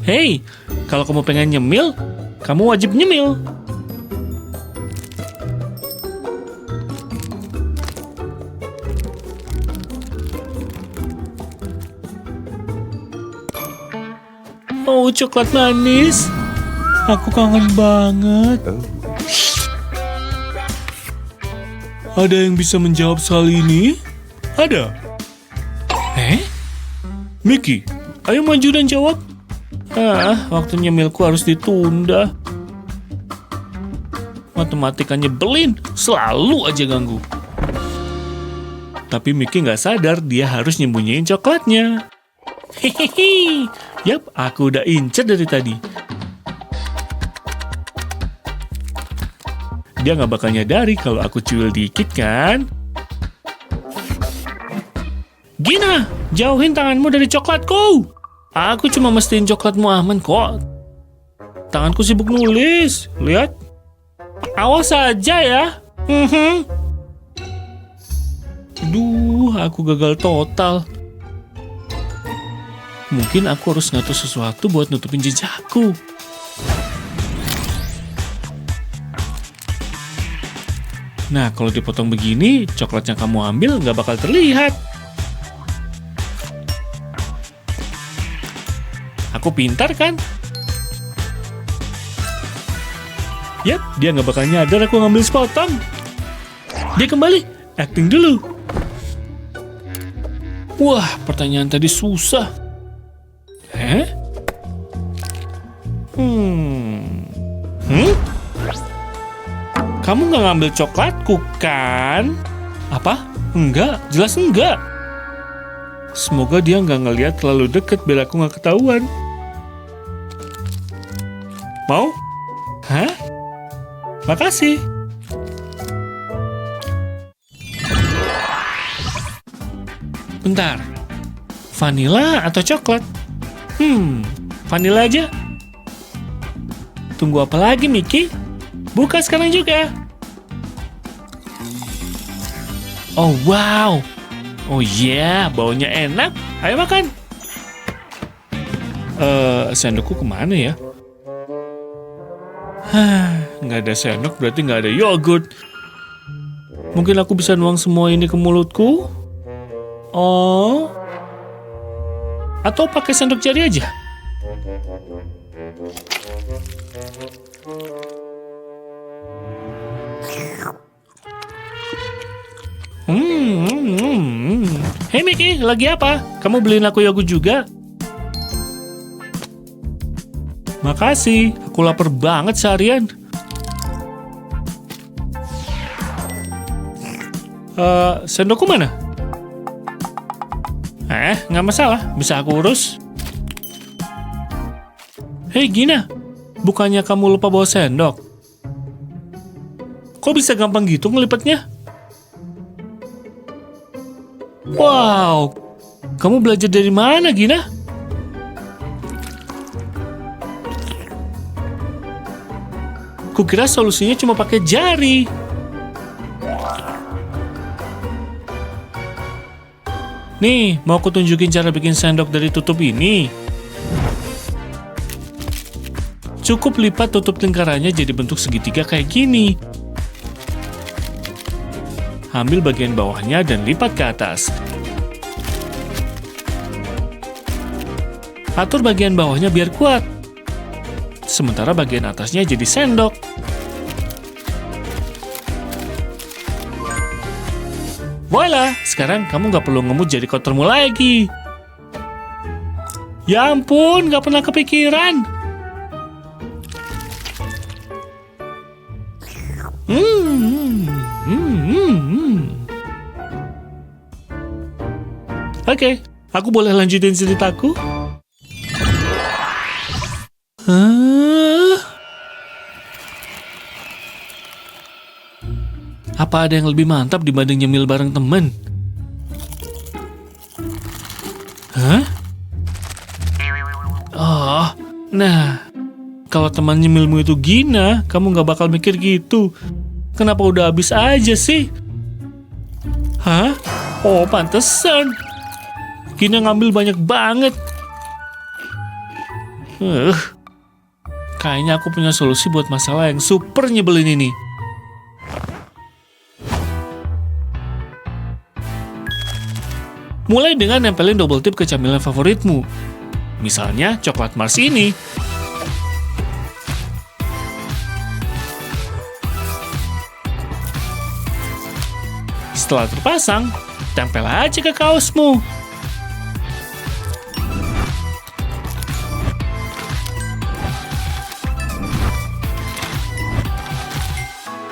Speaker 2: Hei, kalau kamu pengen nyemil, kamu wajib nyemil. Oh, coklat manis. Aku kangen banget. Ada yang bisa menjawab soal ini? Ada. Mickey, ayo maju dan jawab. Waktu nyemilku harus ditunda. Matematika nyebelin, selalu aja ganggu. Tapi Mickey nggak sadar dia harus nyembunyiin coklatnya. Hehehe. Yap, aku udah incer dari tadi. Dia nggak bakal nyadari kalau aku cuil dikit kan? Gina, jauhin tanganmu dari coklatku. Aku cuma mestiin coklatmu aman kok. Tanganku sibuk nulis. Lihat. Awas saja ya. Duh, aku gagal total. Mungkin aku harus ngatur sesuatu buat nutupin jejakku. Nah, kalau dipotong begini, coklat yang kamu ambil nggak bakal terlihat. Aku pintar kan? Yap, dia nggak bakal nyadar aku ngambil sepotong. Dia kembali, acting dulu. Wah, pertanyaan tadi susah. Kamu nggak ngambil coklatku, kan? Apa? Enggak, jelas enggak. Semoga dia nggak ngeliat terlalu deket biar aku nggak ketahuan. Mau? Hah? Makasih. Bentar. Vanila atau coklat? Vanila aja. Tunggu apa lagi, Mickey? Buka sekarang juga. Oh, wow. Oh yeah, baunya enak. Ayo makan. Sendokku kemana ya? Nggak ada sendok, berarti nggak ada yogurt. Mungkin aku bisa nuang semua ini ke mulutku? Oh. Atau pakai sendok jari aja? Hei Mickey, lagi apa? Kamu beliin aku yogurt juga? Makasih, aku lapar banget seharian. Sendokku mana? Nggak masalah, bisa aku urus. Hei Gina, bukannya kamu lupa bawa sendok? Kok bisa gampang gitu ngelipatnya? Wow, kamu belajar dari mana, Gina? Kukira solusinya cuma pakai jari. Nih, mau aku tunjukin cara bikin sendok dari tutup ini. Cukup lipat tutup lingkarannya jadi bentuk segitiga kayak gini. Ambil bagian bawahnya dan lipat ke atas. Atur bagian bawahnya biar kuat. Sementara bagian atasnya jadi sendok. Voila, sekarang kamu nggak perlu ngemut jadi kotormu lagi. Ya ampun, nggak pernah kepikiran. Oke, aku boleh lanjutin ceritaku? Hah? Apa ada yang lebih mantap dibanding nyemil bareng temen? Hah? Oh, nah, kalau teman nyemilmu itu Gina, kamu gak bakal mikir gitu. Kenapa udah habis aja sih? Hah? Oh, pantesan. Gina ngambil banyak banget. Kayaknya aku punya solusi buat masalah yang super nyebelin ini. Mulai dengan nempelin double tip ke camilan favoritmu. Misalnya coklat Mars ini. Setelah terpasang, tempel aja ke kaosmu.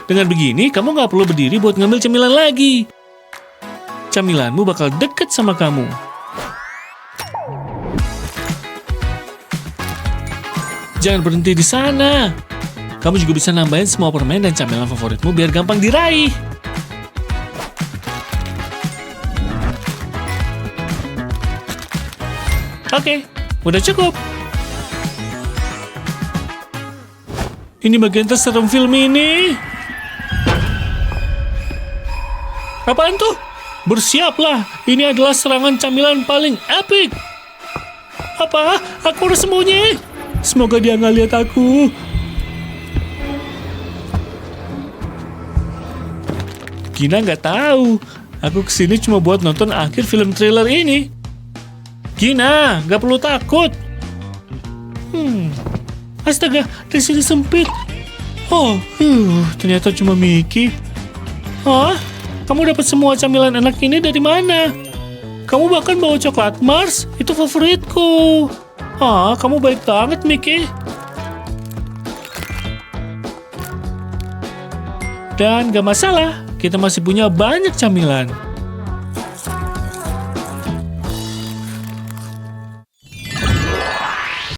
Speaker 2: Dengan begini, kamu nggak perlu berdiri buat ngambil camilan lagi. Camilanmu bakal deket sama kamu. Jangan berhenti di sana. Kamu juga bisa nambahin semua permen dan camilan favoritmu biar gampang diraih. Oke, udah cukup. Ini bagian terserem film ini. Apaan tuh? Bersiaplah, ini adalah serangan camilan paling epic. Apa? Aku udah sembunyi. Semoga dia nggak lihat aku. Gina nggak tahu. Aku kesini cuma buat nonton akhir film thriller ini. Gina, nggak perlu takut. Astaga, di sini sempit. Oh, ternyata cuma Mickey. Hah? Kamu dapat semua camilan enak ini dari mana? Kamu bahkan bawa coklat Mars, itu favoritku. Kamu baik banget, Mickey. Dan gak masalah, kita masih punya banyak camilan.